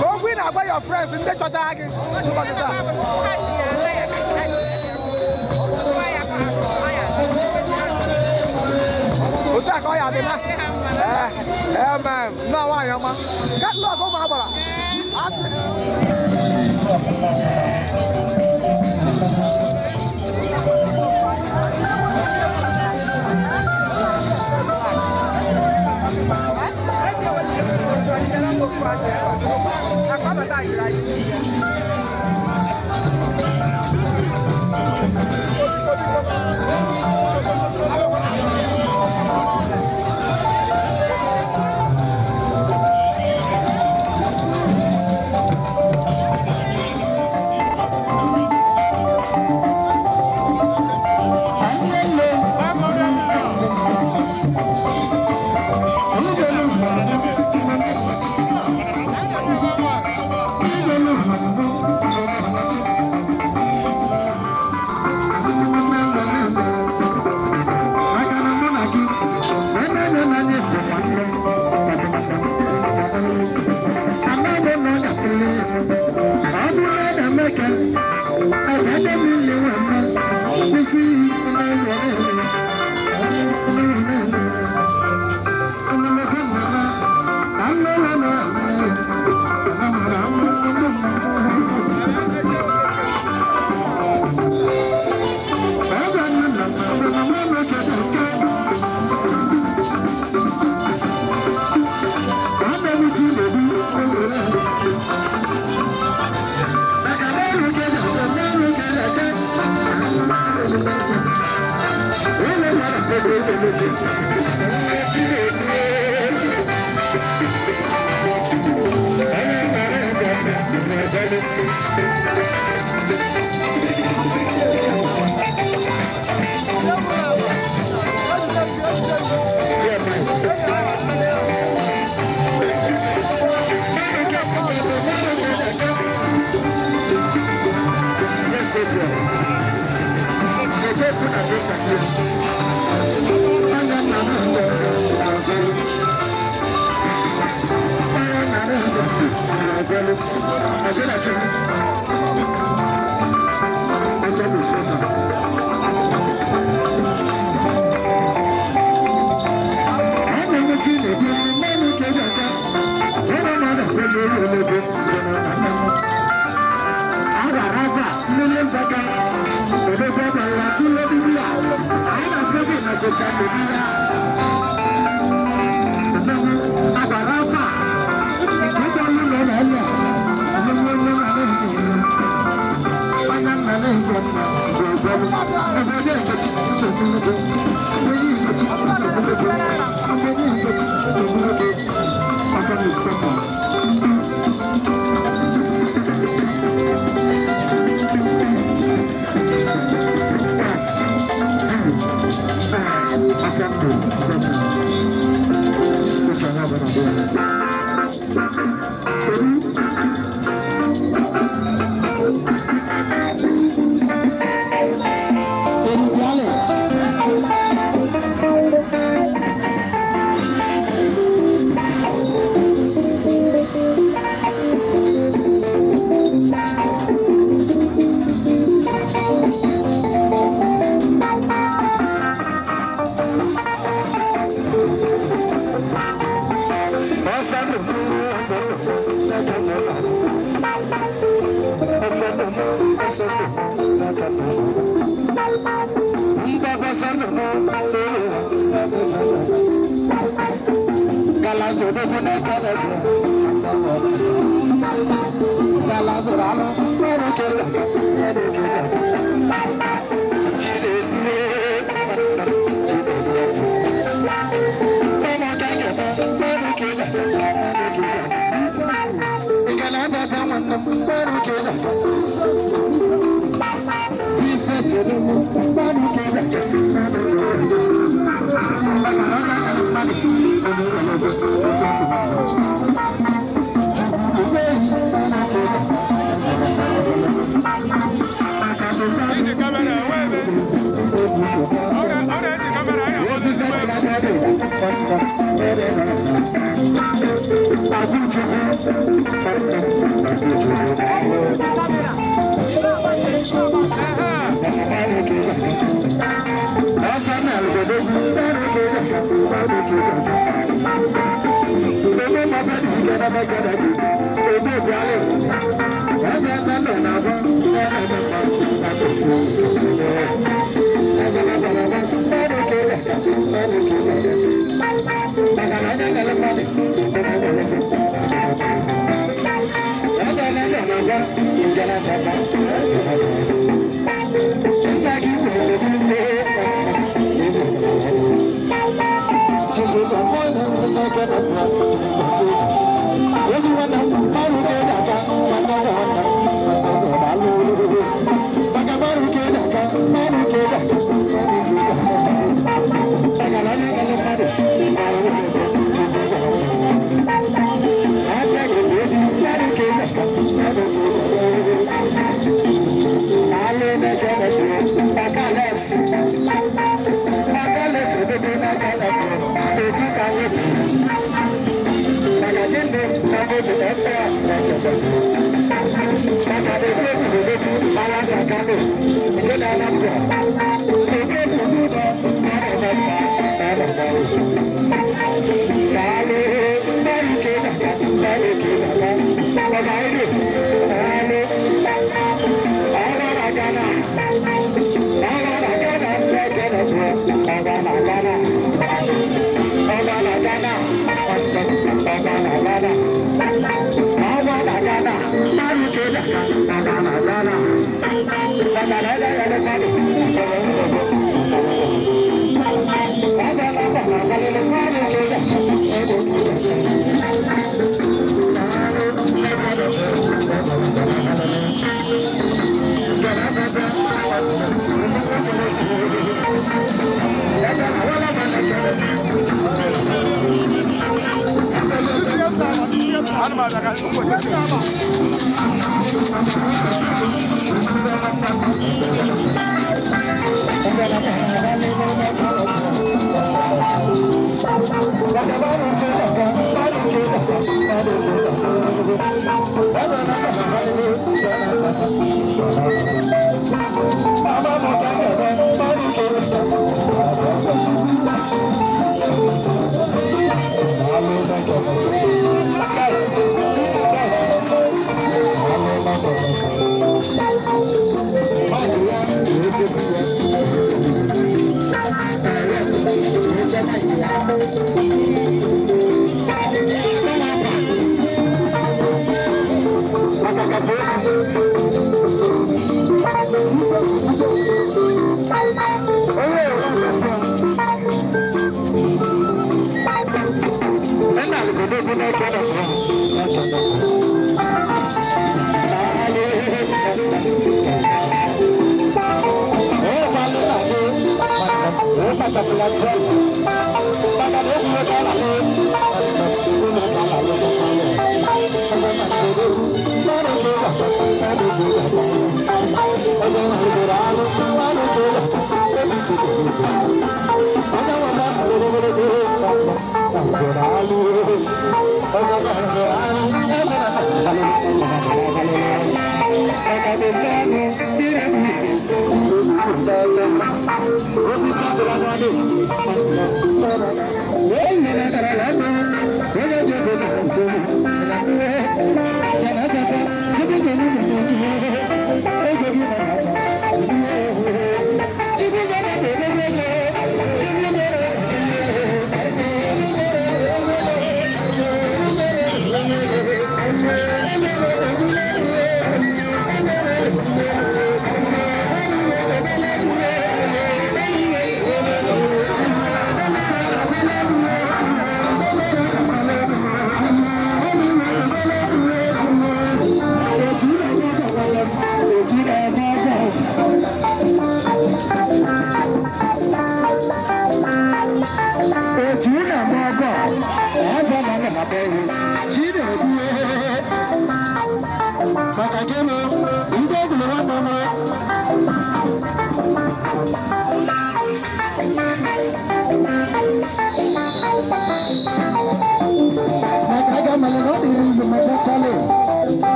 Go win about your friends and get your target. What is that? What's that? Oh, yeah, man. No, I am. Catalog over Habara.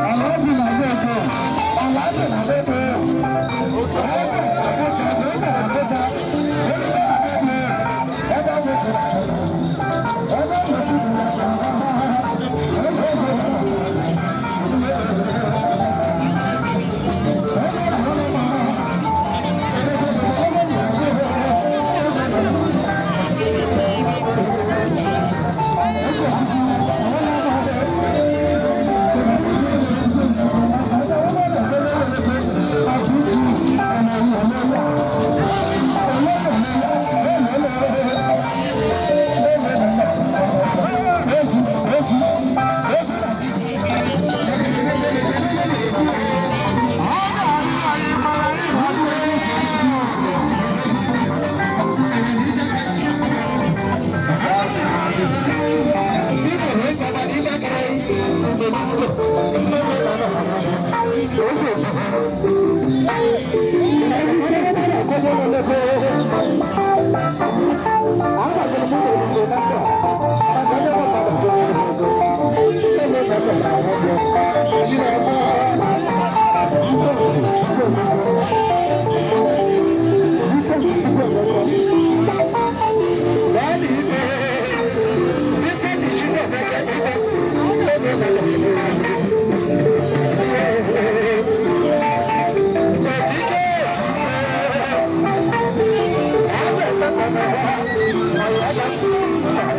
I love you. Thank you.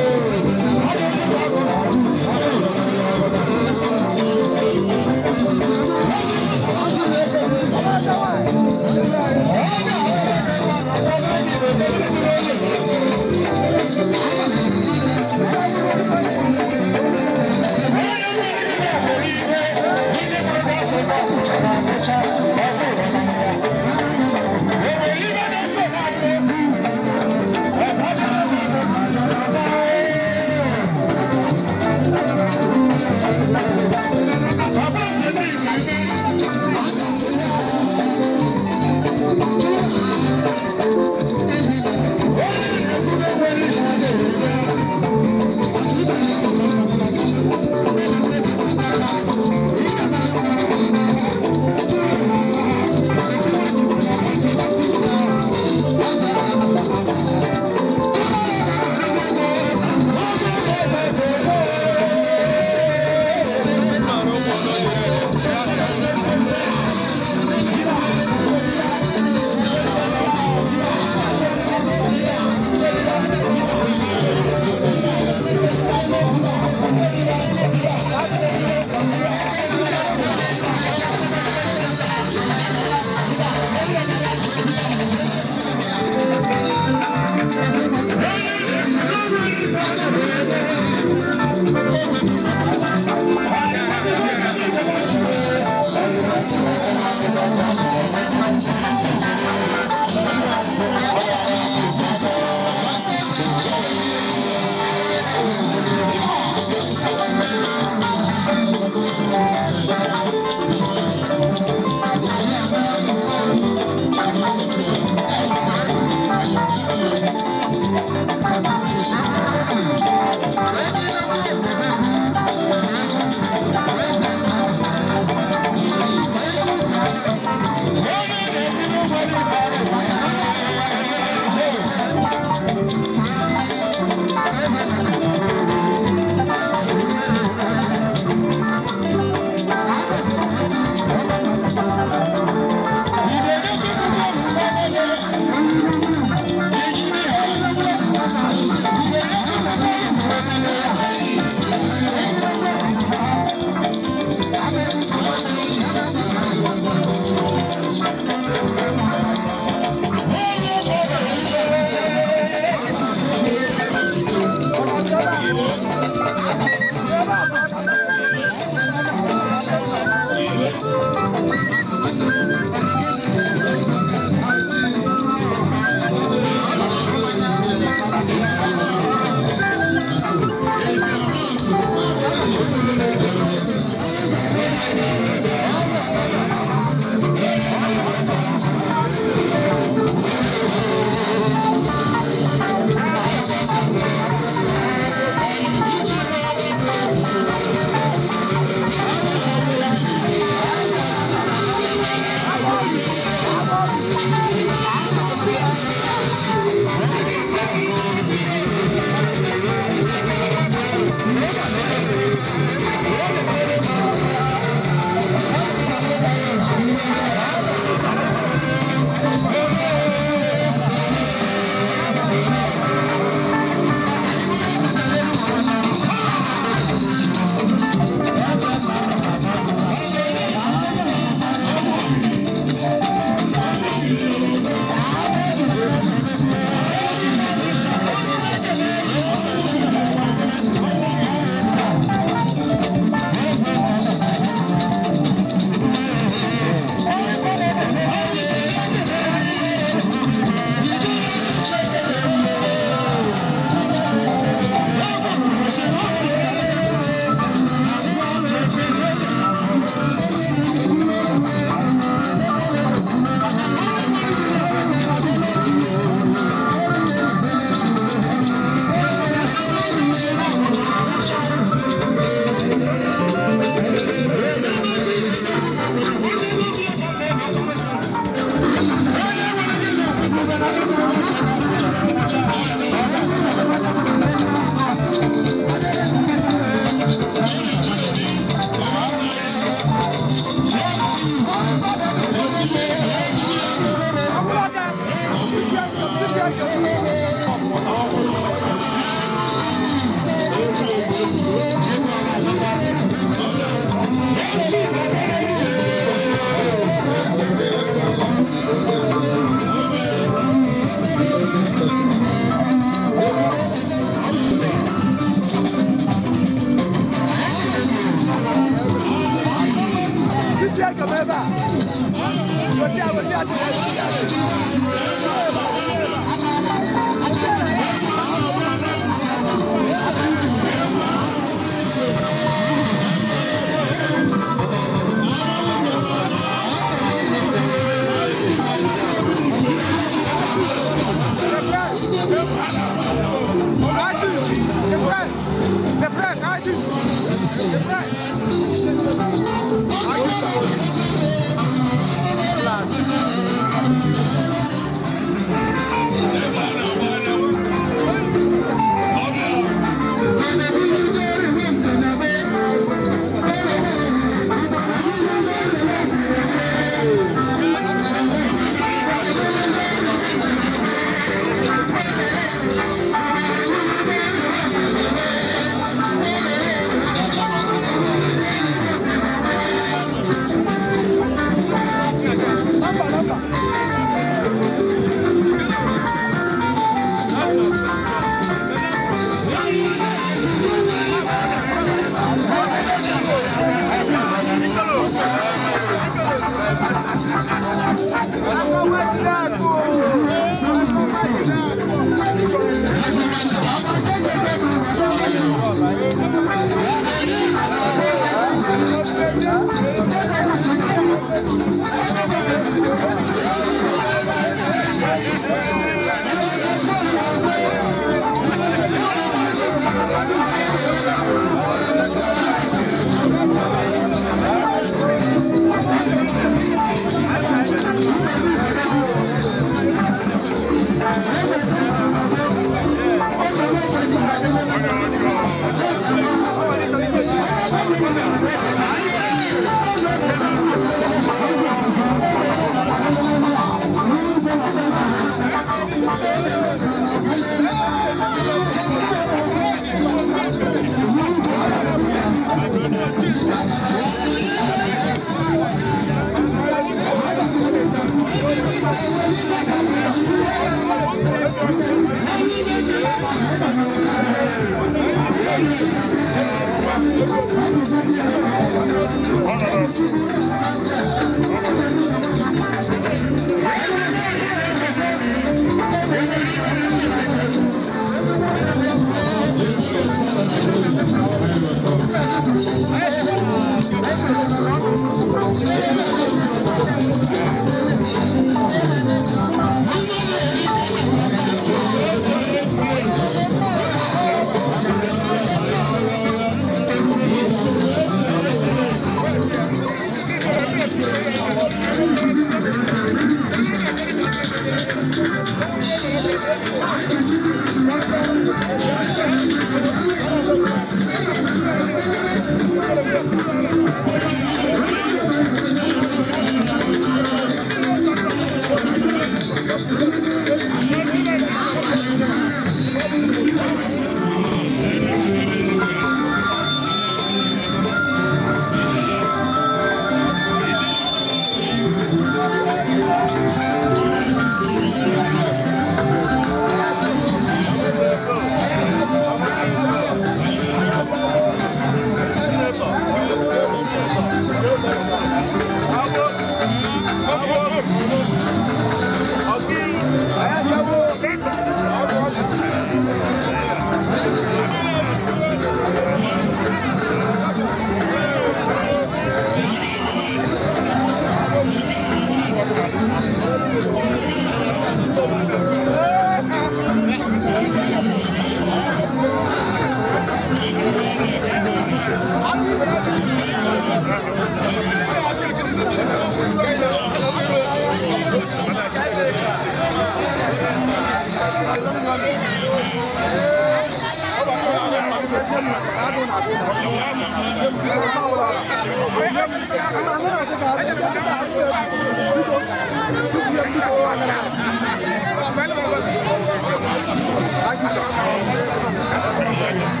Thank you, sir.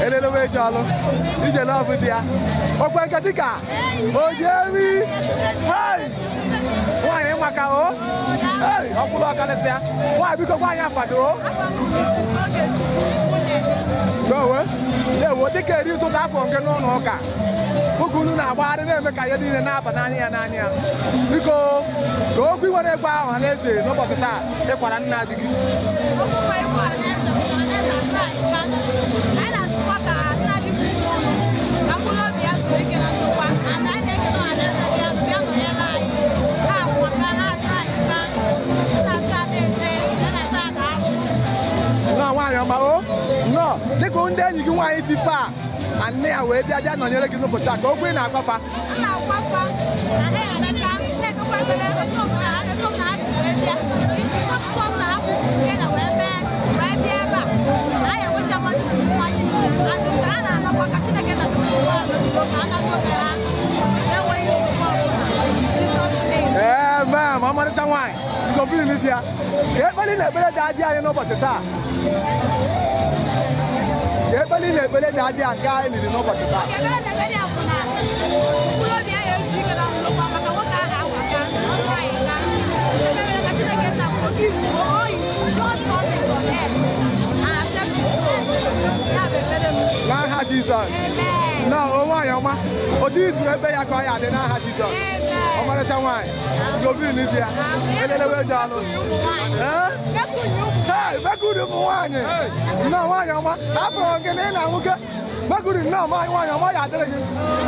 elelewe jọlụ ije lọvụ dị ya okwe nke dịka ojewi hei nwaanyị maka o hei ọkwụrụ ọkarịsịa nwaanyị biko gwa anyị afado o n'owe na-ewo dịka eri ụtụtụ afọ nke n'ụlọ ụka oge unu na-agbagharị na-eme ka ihe niile na-aba n'anya ya n'anya biko ka okwu nwere egwu ahụ ha na-eze n'ụbọchị taa ịkwara nna di gị nwaanyị ọma o nnọọ dịka ndị enyi gị nwaanyị si fa ma nne ya wee bịa nọnyere gị n'ụbọchị a ka okwu ị na-agbafa ma ọmarịcha nwaanyị gọbili dị ya ka ekpeli na ekpere dị adị anyị n'ụbọchị taa ka ekpeli na ekpere dị adị nke anyị liri n'ụbọchị taa n'aha Jizọs na nwaanyị ọma otu isi ekpe ya ka ọ ya dị n'aha Jizọs ọmarịcha nwaanyị gọbili dị ya elelewe ji anụ mekuri ụmụ nwaanyị nnọọ nwaanyị ọma abụghị gị na ị na-anwụke mekuri nnọọ nwaanyị ọma ya adịrị gị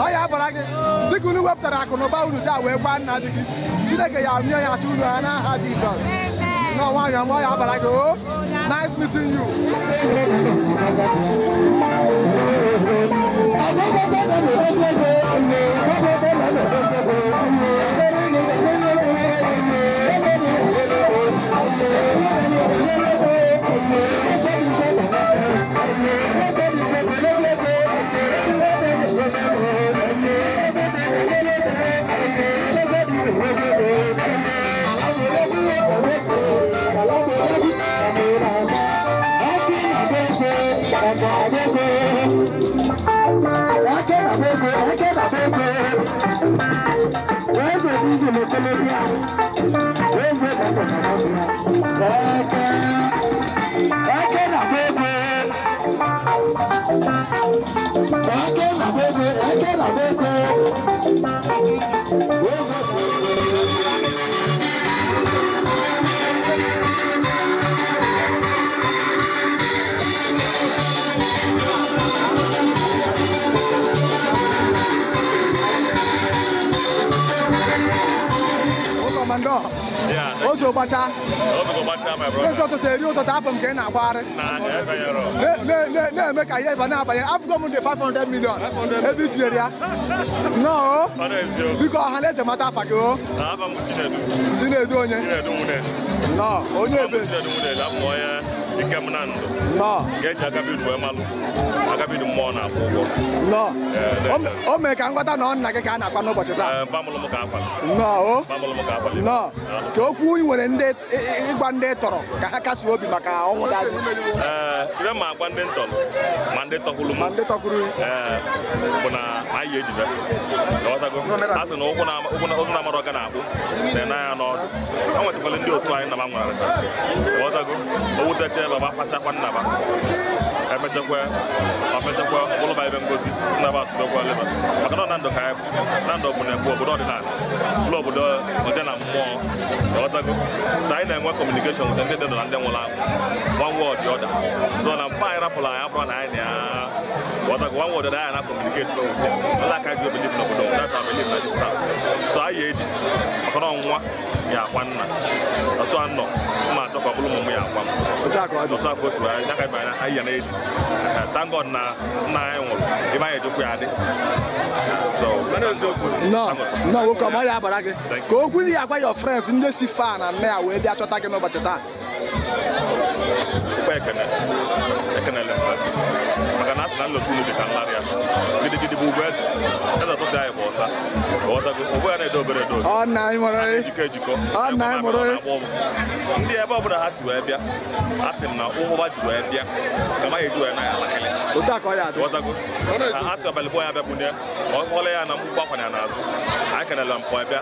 ọ ya abara gị dịka unu wepụtara akụ na ụba unu taa wee gwa nna di gị Chineke ya nye ya atụ unu ha n'aha Jizọs nnọọ nwaanyị ọma ọ ya abara gị o nice meeting you Ozo Bacha, my brother. So to tell you that I'm getting a bar. Make a year, I've gone to 500 million every year. No, because unless a matter of go, no, no, get Agabi Mona. No, oh, make I'm on like a can of no, no. So, who will end it one day? Kakas will be Macau. Grandma, one dental, Monday to Hulu, I age it. As an open Osnamorogana, then I am not. I want to call in your client among what I go, would that ever Pachapan Nava? I met a well, all of them goes never to the world. I cannot Nando Kai, Nando Bunabo, Lobo, Mojana more. Sign and work communication with them, and then one word the other. So I'm fine up on one word that I communicate with him. Like I do believe no, that's how I believe at this time. So I hate it. I can't want ya one. I don't know. I talk about Blue. I talk about I thank God now. If I had so no, come on, Baraka. Go with your friends in the Sifan and now where they are talking about that. I can ask Nalo to be Canaria. gidigidi bụ ugwu eze sọsọ anyị bụ ọsa ogbe ya na-edo obere edo ejikọ ejikọ ndị ebe ọbụla ha si wee bịa a sị m na ụhụba ji wee bịa ka ma eji wee na ya alakịlị ha si ọbalịbọ ya bịa bunye ọhụrụ ya na mgbukwu akwa ya n'azụ anyị kenela mpụ abịa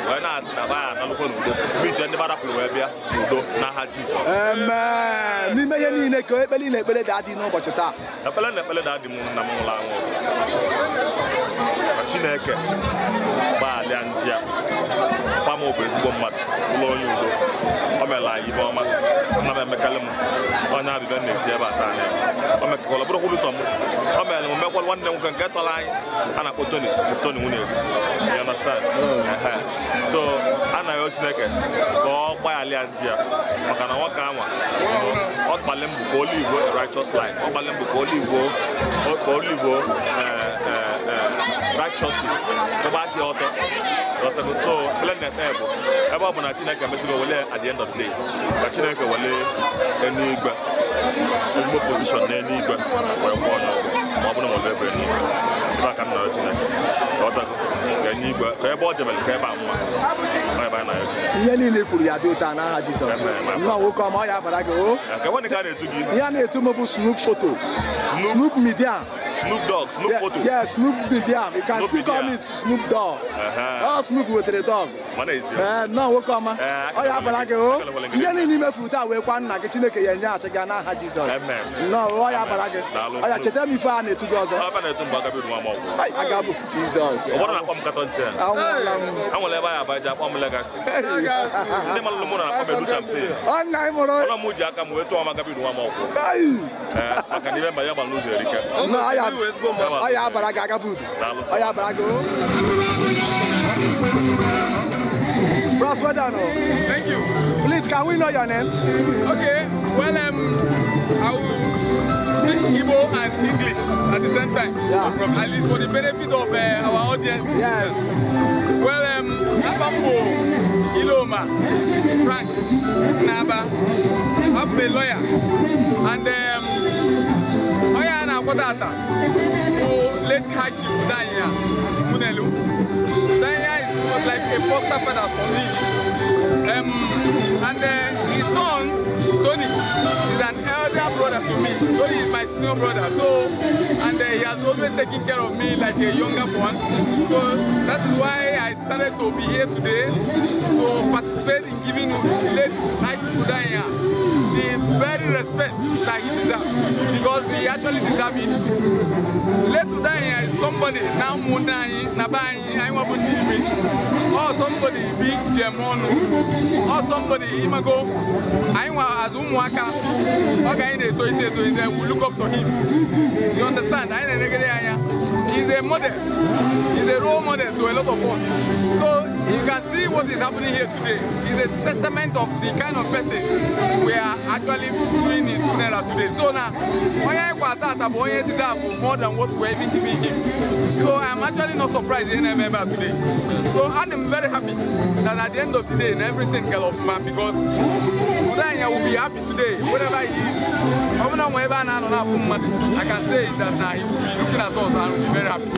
wee na-asị na ba ya analụkwa n'udo ije ndị badapụrụ wee bịa n'udo n'aha Jizọs. N'ime ihe niile ka ekpere na ekpere dị adị n'ụbọchị taa ekpere na ekpere dị adị m nna m nwụrụ anwụ ka Chineke gbaalịa ndị a pam bụ ezigbo mmadụ ụlọ onye udo o mere anyị ibe ọma nna m emekalị m onye abịbịa na-eti ebe a taa o mekọrọ bụrụ kwuru sọ m o mere m mekwara nwanne m nwoke nke tọrọ anyị a na-akpọ Chief Tony nwunye you understand so anaghị Chineke ka ọ gbaghalịa ndị a maka na nwoke anwa ọ gbalị mbụ ka o live a righteous life ọ gbalị mbụ ka o live righteously dị ọtọ so ele na-ekpe bụ ebe ọ bụ na Chineke mesigo wele at the end of the day ka Chineke wele eluigwe ezigbo position n'eluigwe wee kwụọ n'ọgwụ ma ọ bụrụ na ebe eluigwe ebe aka nna Chineke ka ọ dago ka eluigwe ka ebe ọ jebere ka ebe a mma ebe anyị na-ayọ Chineke ihe niile kwuru ya dị ụtọ n'aha Jizọs nwa nwoke ọma ọ ya bara gị o ka nwanne ka a na-etu gị ihe a na-etu m bụ Snoop Photos Snoop Medium Snoop Dogg, Snoop Photo. Yeah, Snoop Medium. You can still call me Snoop Dogg. Snoop with the dog. No, we come. Oh, yeah, but I go. You need me food away one like a Chineke and Yachagana Jesus. No, oh, yeah, but I go. Oh, yeah, tell me for to go. I got Jesus. What am I from Catonche? I will never buy Japan legacy. I'm Oya baraga gabudu. Oya barago. Bros, well done. Thank you. Please, can we know your name? Okay. Well, I will speak Igbo and English at the same time. Yeah. At least for the benefit of our audience. Yes. Well, Abambo, Iloma, Frank, Naba, I'm a lawyer, and Kodata, who late Hashi Danya Munelu. Danya was like a foster father for me. And his son, Tony, is an elder brother to me. Tony is my senior brother. So, and he has always taken care of me like a younger one. So that is why I decided to be here today to participate in giving late Hashi Danya the very respect that he deserves, because he actually deserves it. Let today is somebody now Mundai, Nabai, I want to be, or somebody big German, or somebody Imago, I want Azumwaka, okay, they will look up to him. You understand? He's a model, he's a role model to a lot of us. So you can see what is happening here today. It's a testament of the kind of person we are actually doing his funeral today. So now, Oya deserve more than what we're even giving him. So I'm actually not surprised in a member today. So I'm very happy that at the end of the day, everything get off man, because Udanya will be happy today, whatever he is. I can say that now he will be looking at us and will be very happy.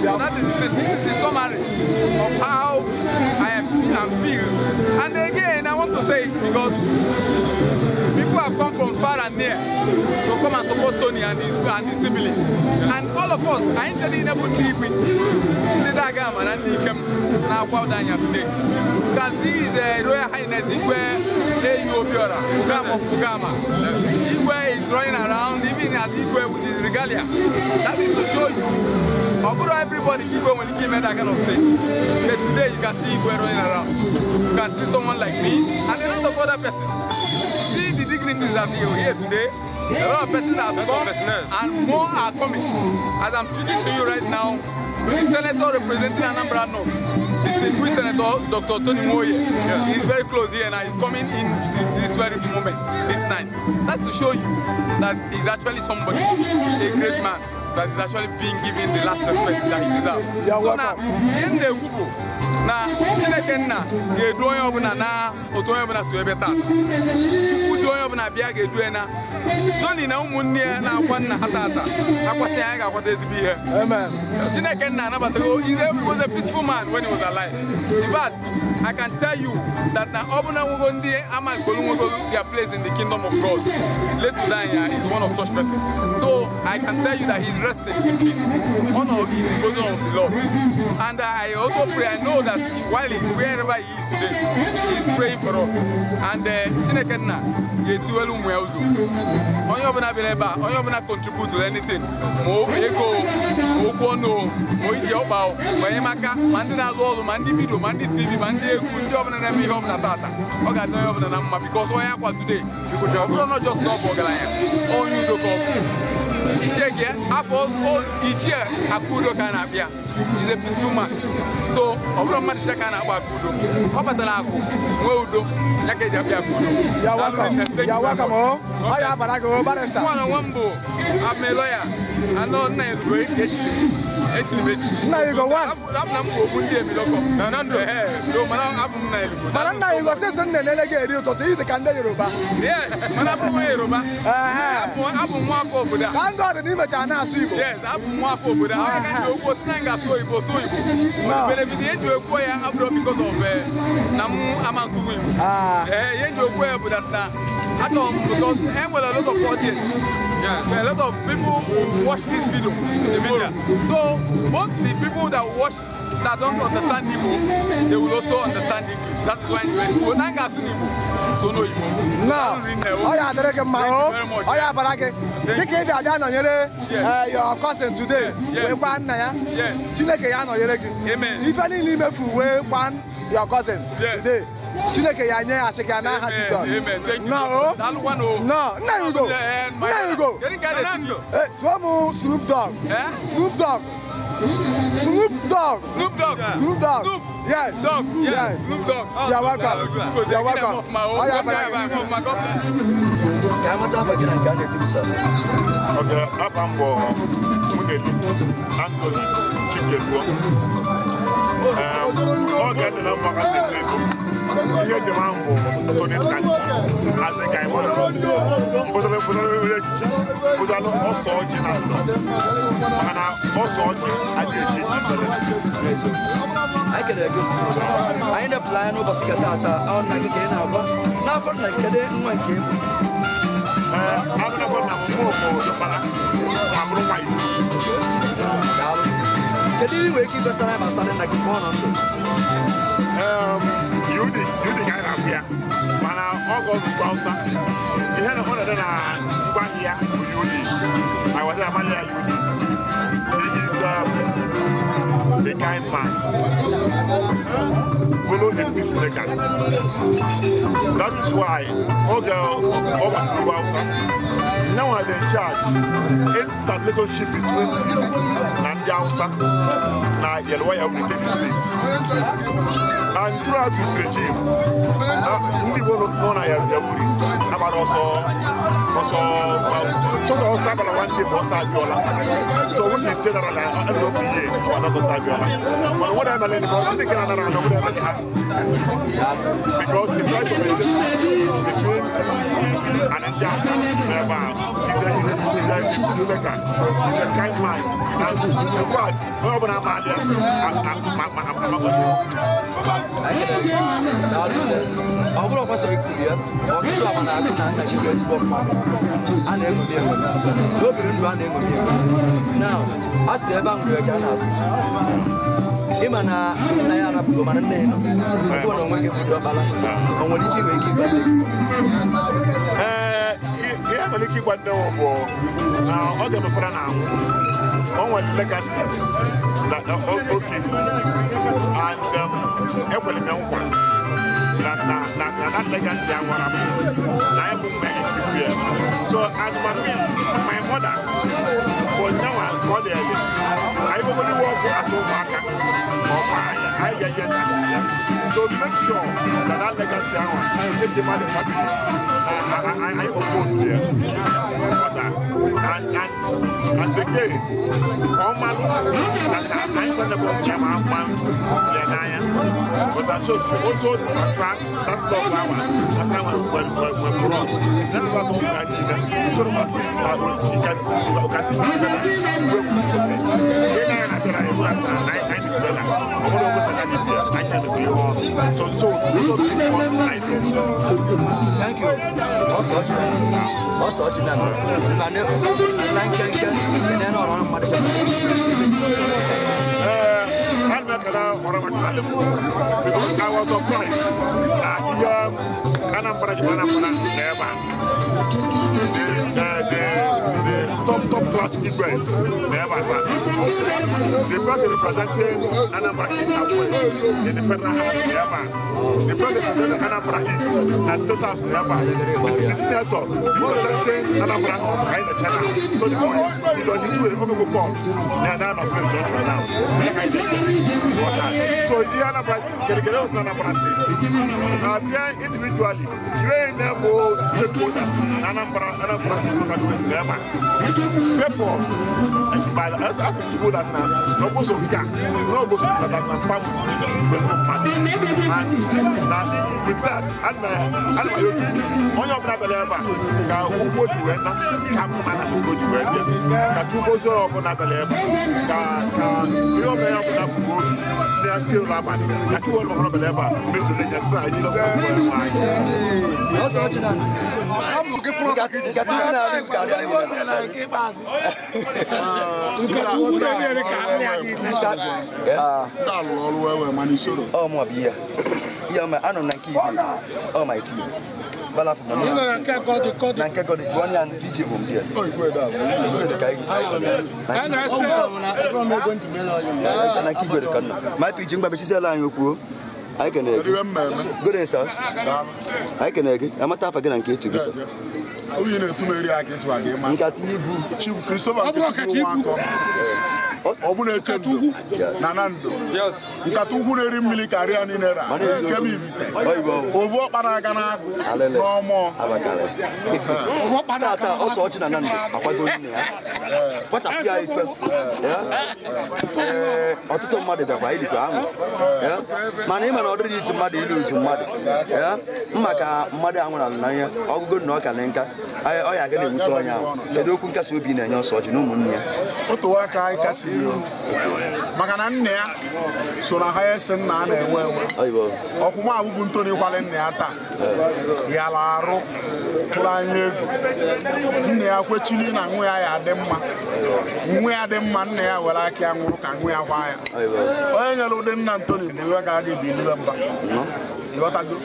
So that is this is the summary of how I feel. And again, I want to say it because people have come from far and near to come and support Tony and his siblings. And all of us, I actually never deep with the Dagam and the Kem now today. You can see the Royal Highness Igwe Obiora, Fugama of Fugama. Igwe is running around, even as Igwe with his regalia. That is to show you. Everybody Igwe when he came at that kind of thing. But today you can see Igwe running around. You can see someone like me and a lot of other persons. See the dignitaries that are here today. A lot of persons have come and more are coming. As I'm speaking to you right now, the senator representing Anambra North, distinguished Senator Dr. Tony Moye, is very close here now. He's coming in this very moment, this night. That's to show you that he's actually somebody, a great man, that is actually being given the last respect that he deserves. So now, in the Gugu, na Chineke nna ga-edu onye ọbụla na otu onye ọbụla so ebe taa Chukwu dị onye ọbụla bịa ga-edu na Tony na ụmụnne ya na-akwa nna ha tata akwasị anyị ga-akwata ezigbo ihe Chineke nna anabatago he was a peaceful man when he was alive. In fact, I can tell you that na ọbụna nwogo ndị amagolu nwogo their place in the kingdom of God. Late Udanya is one of such persons. So I can tell you that he's resting in peace, honor in the bosom of the Lord. And I also pray, I know that wherever he is today, he's praying for us. And Chineke nna ga-etuelu ụmụ ya ụzọ. Onye ọbụla bịara ebe a, onye ọbụla contribute to anything, ma ego, okwu ọnụ, ma iji ọkpa, ma enyemaka, ma ndị na-alụ ọrụ, ma ndị vidio, ma ndị TV, ma ndị egwu, ndị ọbụla na-eme ihe ọbụla tata. Ọ ga-adị onye ọbụla na mma because onye akwa today, ọ bụrụ na just n'ọbụ ọgaranya, onye udo ka ọ bụ. Ichie gị afọ ichie Akudo ka na-abịa. He's a peaceful man. So ọ bụrụ mmadụ cheka na-agba Akudo. Ọ batara akụ nwee udo ya ka eji abịa Akudo. You're welcome. You're welcome. Oh, yeah, Barago, Barrister. One on one bo. I'm a lawyer. I know na elugo echiri mechi. Now you go one. Abna mbo bundi emiloko. No, mana abum na elugo. Mana na you go say Sunday nelege eri ototo yi ka ndị Yoruba. Yes, mana abum Yoruba. Abum nwa afọ obodo. Thank God ni mecha na asụ Igbo. Yes, abum nwa afọ obodo. Ọ ga ndị okwu si na nga so Igbo. Benefit edu ekwo ya abro because of na mu amansu Igbo. Ye edu ekwo ya but that because there were a lot of audience. Yeah. A lot of people who watch this video. So both the people that watch that don't understand Igbo, they will also understand English. That is why Igbo nanga Igbo. So no Igbo. No. Oya adereke mao. Oya barake. Dike bi ada no yere your cousin today. We kwa nna ya. Yes. Chineke ya no yere gi. Amen. Ife ni ni mefu we kwa your cousin today. Chineke ya nye achike na ha Jesus. Amen. Thank you. No. That one no. No, now you go. Now you go. Hey, Tuamu Snoop Dogg. Snoop Dogg. Snoop Dogg. Snoop Dogg. Snoop Dogg. Snoop. Yes. Dog. Yes. Snoop Dogg. You're welcome. You're welcome. Okay, Afambo, Mugeli, Anthony, Chikebuo. Okay, the number at the table. Here the Mambo, Tony Scan, as a guy, was a relationship, was also original. And also at the I can agree. I end up lying over Sikatata, on like again, now for like a day and one game. I'm not going to move the Bala. I'm right. Can you wake you better? I'm starting like one on you the guy up here. When I go to Bowser, you had a hundred and one here. I was a man here. He is the kind man. Follow the peacemaker. That is why all girl over to Bowser. Now I'm in charge. That relationship between you and the Hausa. Now you're why I'm in the States. And throughout this regime, we will not know about also Sabala one day was Sabiola. So when he said that I don't be another Sabiola. But what I'm learning about, I'm thinking another because he tried to maintain peace between and Indian. He's a kind man. And in fact, I'm ọbụrụ ọkwasọ ikwu ya ọtụtụ ama na-akụ na nna chike ezigbo mma a na-eṅomi enwe n'obiri ndụ a na-eṅomi enwe na a site ebe ahụ ka a na-akụzi ịma na nna ya arapụgo mana nne ya nọ ọbụ na onwe gị budo ọkpara o nwere ike inwe ike ịgwa nne gị ihe nwere ike ịgwa nne m bụ na ọ ga-emefere na ahụ o nwere legacy na oke Igbo and ekwere m nkwa that legacy I want to so and my mother was now I only walk as a worker I get so make sure that legacy is the man family. I oppose there. And again, Oman that I'm going to put them out but also attract that love that's how we're for us. That's what we are doing. So at least you can see Thank you. Also, because I was surprised that top class events never had. The person representing Anambra East and West in the federal house never. The person representing Anambra East and State House never. The senator representing Anambra North kind of channel. So the boy is on his way over to Paul. They are now not going to now. So the Anambra State. Now, individually, you ain't never stakeholders. Anambra East never. People, as a people that now, no goes on Ghana, no goes on that now, and with that, and my on your brother, who go to Wena, come and go to Wena, that you go so on a believer, you may have enough to go, they are still Labani, that you will not believer, Mr. Legisla, you oh, my dear. Yeah, my I don't like you. Oh, my tea. Balap, I got the Johnny and Fiji from here. Oh, good. And I keep it. My pigeon, but she's a line of poor. I can remember. Good answer. I can egg. I'm a tough again and get to this. Oh, you know, too many against my game. I got you, Chief Christopher. Obune Chendo, Nanando, yes, Katuhuri military and in era, over Paragana, no more. Also, Nanando, what a PI felt. Or to mother the right ground. My name and already is muddy, lose muddy. Yeah, Maka, Mother, I'll go knock and anchor. I get it. The local Casubin and your sort, no money. Otoaka, Cassie. Maganania, so the highest and none, of whom I would to the Walenata, Yalaro, Planye, Nia, Quachilin, and where I had them, where them man there, where I can work and where I wire. I know them Antony, you are going to be remember. You are good,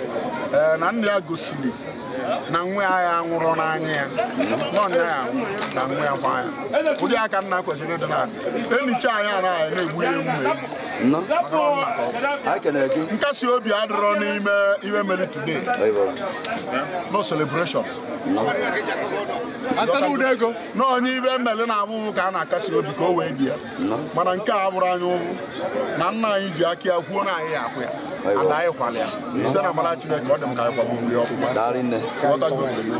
and I go silly. Nangwe aya nguro na anya no na nangwe afanya udi aka na kwesiri do na eni cha anya na egbu emu no I can agree nkasi obi adro n'ime iwe meli today no celebration no atanu dego no ni iwe meli na amu ka na akasi obi ko we dia mana nke aburu anya ovu na nna anyị ji aki akwuo na anyị akwa ya and I kwale ya se na mara Chineke odem ka akwa bu yo darine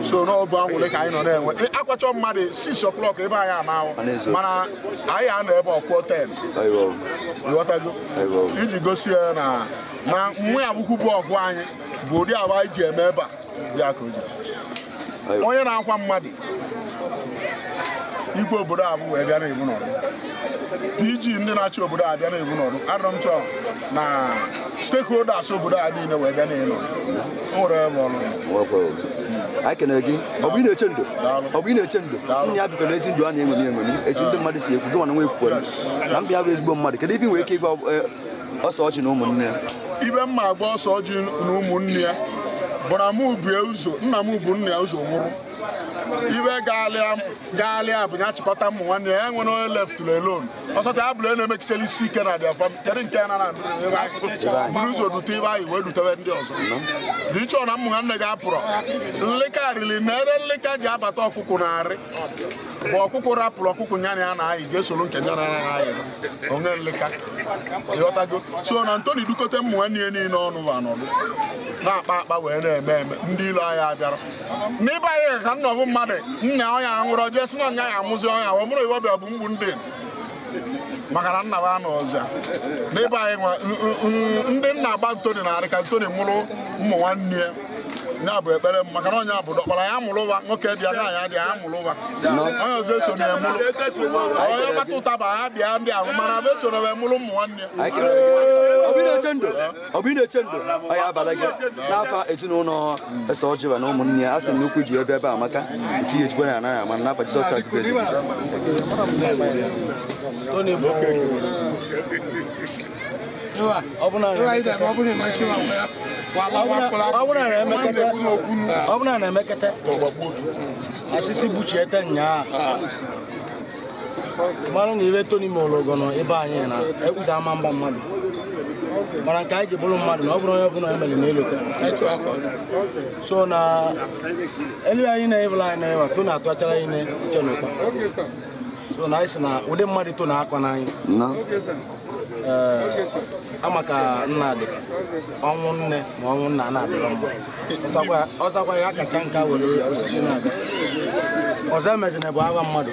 so no obu anwule ka anyị no na enwe akwacho mmade 6 o'clock ebe anyị na mana anyị ana ebe okwo 10 ayo yotago iji gosi na nwe abuku bu ọgụ anyị bụ odi aba iji eme ebe a bịa ka oji onye na-akwa mmadụ igwe obodo abụ wee bịa na iwu n'ọrụ PG ndị na-achị obodo a bịa na iwu n'ọrụ arọ m chọọ na stakeholders obodo a niile wee bịa na iwu n'ọrụ o nwere ebe ọrụ I can agree. Obino Chendo, Obino Chendo, Yabu Racing Duan, a Chendo Madison, go on away for us. I'm the average bomb mother. Can even wake up us watching no money? Even my boss watching no money, but I move Bielso, Namu Bunia. Iwe Galia, Bunachikotam, 1 year, when I left alone. Also, I blame them actually sick and I from telling Canada, Bruzo to Tiva, where to Tavendos. Dicho Namunga Pro. Liquor really never liquor Jabba Tokunare. bụ ọkụkụ rapụrụ ọkụkụ nyana ya na-ayị ga-esoro nke nyana ya na-ayị onye nleka ịghọtago so na Ntoni dukote mmụ nwanne ya niile ọnụ bụ anọdụ na-akpa wee na-eme ndị ilo anyị abịara n'ịba anyị ka nnọbụ mmadụ nna ọnya nwụrụ ọjọọ si na nya ya amụzi ọnya ọ mụrụ iwebịa bụ mgbu ndị maka na nna bụ anọ ọzọ n'ịba anyị ndị nna agba Ntoni na-arị ka Ntoni mụrụ ụmụ nwanne ya ya bụ ekpere maka na onye bụ dọkpara ya mụrụ ụwa nwoke bịa na ya dị ya mụrụ ụwa onye ọzọ eso na emụrụ onye gbata ụtaba ya bịa ndị ahụ mana bụ eso na emụrụ ụmụ nwanne ya Obi na-eche ndụ onye abala gị n'afọ ezinụlọ Ese Ọjịwa na ụmụnne ya a sị m n'ukwu ji ebe amaka nke ihe ejikwa ya anaghị ama n'afọ Jizọs Kraịst bụ ezi ọ bụrụ na emekata asịsị buchiete nyaa mara na ibe Tony Mologo nọ ebe anyị na ekwusa ama mba mmadụ mana nke anyị ji bụrụ mmadụ na ọ bụrụ onye ọbụla emeli na-elote so na elu anyị na-ebụla anyị na-ewa Tony atụachara anyị na-eche n'ụkpa so na anyị si na ụdị mmadụ Tony akọ n'anyị ama ka nna dị ọnwụ nne ma ọnwụ nna na-adịrọ mma ọzakwa ya kacha nka were osisi na-aga ọzọ emezina bụ agha mmadụ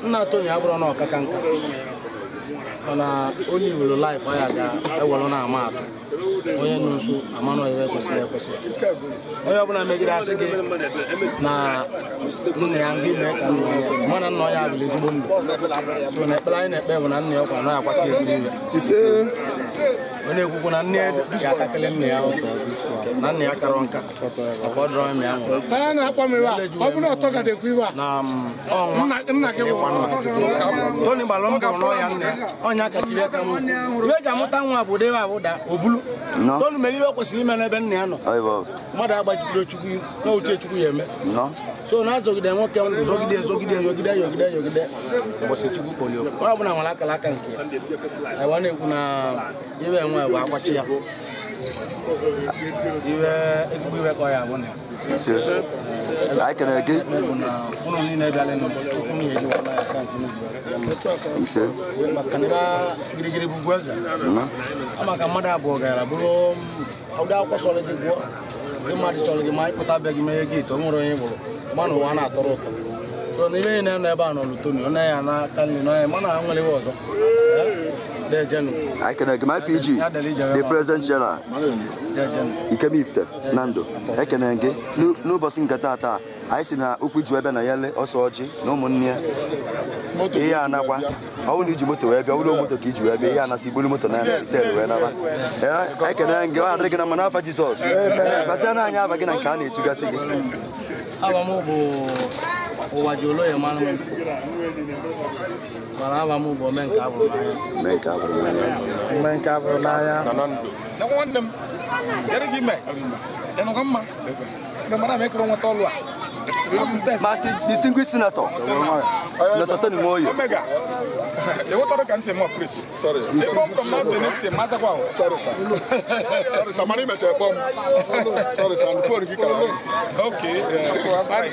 nna Tony abụrụ na ọkaka nka mana onye were laịf ọ ya ga-ewere na-ama atụ onye nọ nso amanụ ebe kwesịrị ekwesị onye ọbụla megide asị gị na nna ya ndị mee ka mana nna ya abụrụ ezigbo ndụ so na ekpere anyị na-ekpe bụ na nna ya ọkwa na akwata ezigbo ihe ọ na-ekwukwu na nne ya ga-akakele nna ya otu na nna ya karọ nka maka ọ dọrọ eme ya nwụrụ Tony gbara mbọ n'ọya nne ya ọnya kachiri aka m ibe eji amụta nwa bụ debe abụda obulu Tony mere ihe o kwesịrị ime n'ebe nna ya nọ mmadụ agbachibiro Chukwu na uche Chukwu ya eme so na azọgide nwoke ndụ zọgide ụbọchị Chukwu kpọlie onye ọbụla nwere akara aka nke ya ewa na-ekwu na ibe enwe bụ akwachi ya iwe ezigbo iwe ka ọ ya bụ na anyị kere gị ụlọ niile bịala n'ụtụtụ nwunye gị wala ya ka nke maka nga girigiri bụ ugwu eze maka mmadụ abụọ gara bụrụ ụdị akwụkwọ sọrọ gị gwụọ ndị mmadụ chọrọ gị ma anyị pụta bịa gị mee gị ite o nwere onye gbụrụ mana ụwa na-atọrọ ụtọ so na ihe na-enọ ebe a n'ọlụ Tony ọ naghị anaka nri n'ọnya mana ha nwere iwe ọzọ I can my PG, the President General, Ikemifte, Nando, I can get no bossing Gatata. I see now Ukujueba na Yale, Osoji, no money. Here and Aqua, I will need you to wear your motor kid, you have a Sibulumoto. I can go and reckon a Manafa Jesus. Basana, I have again a canny to Gassig. Owajolo ya manu wala mu bo men ka bro na ya na wondem yare gi me eno kamma na mara me kro ngoto lo Mas distinguished senator Senator Tony Moyo Omega they want to can say more please sorry they come from now the next day Masakwa sorry sir mani me che bom sorry sir and phone gi ka okay sorry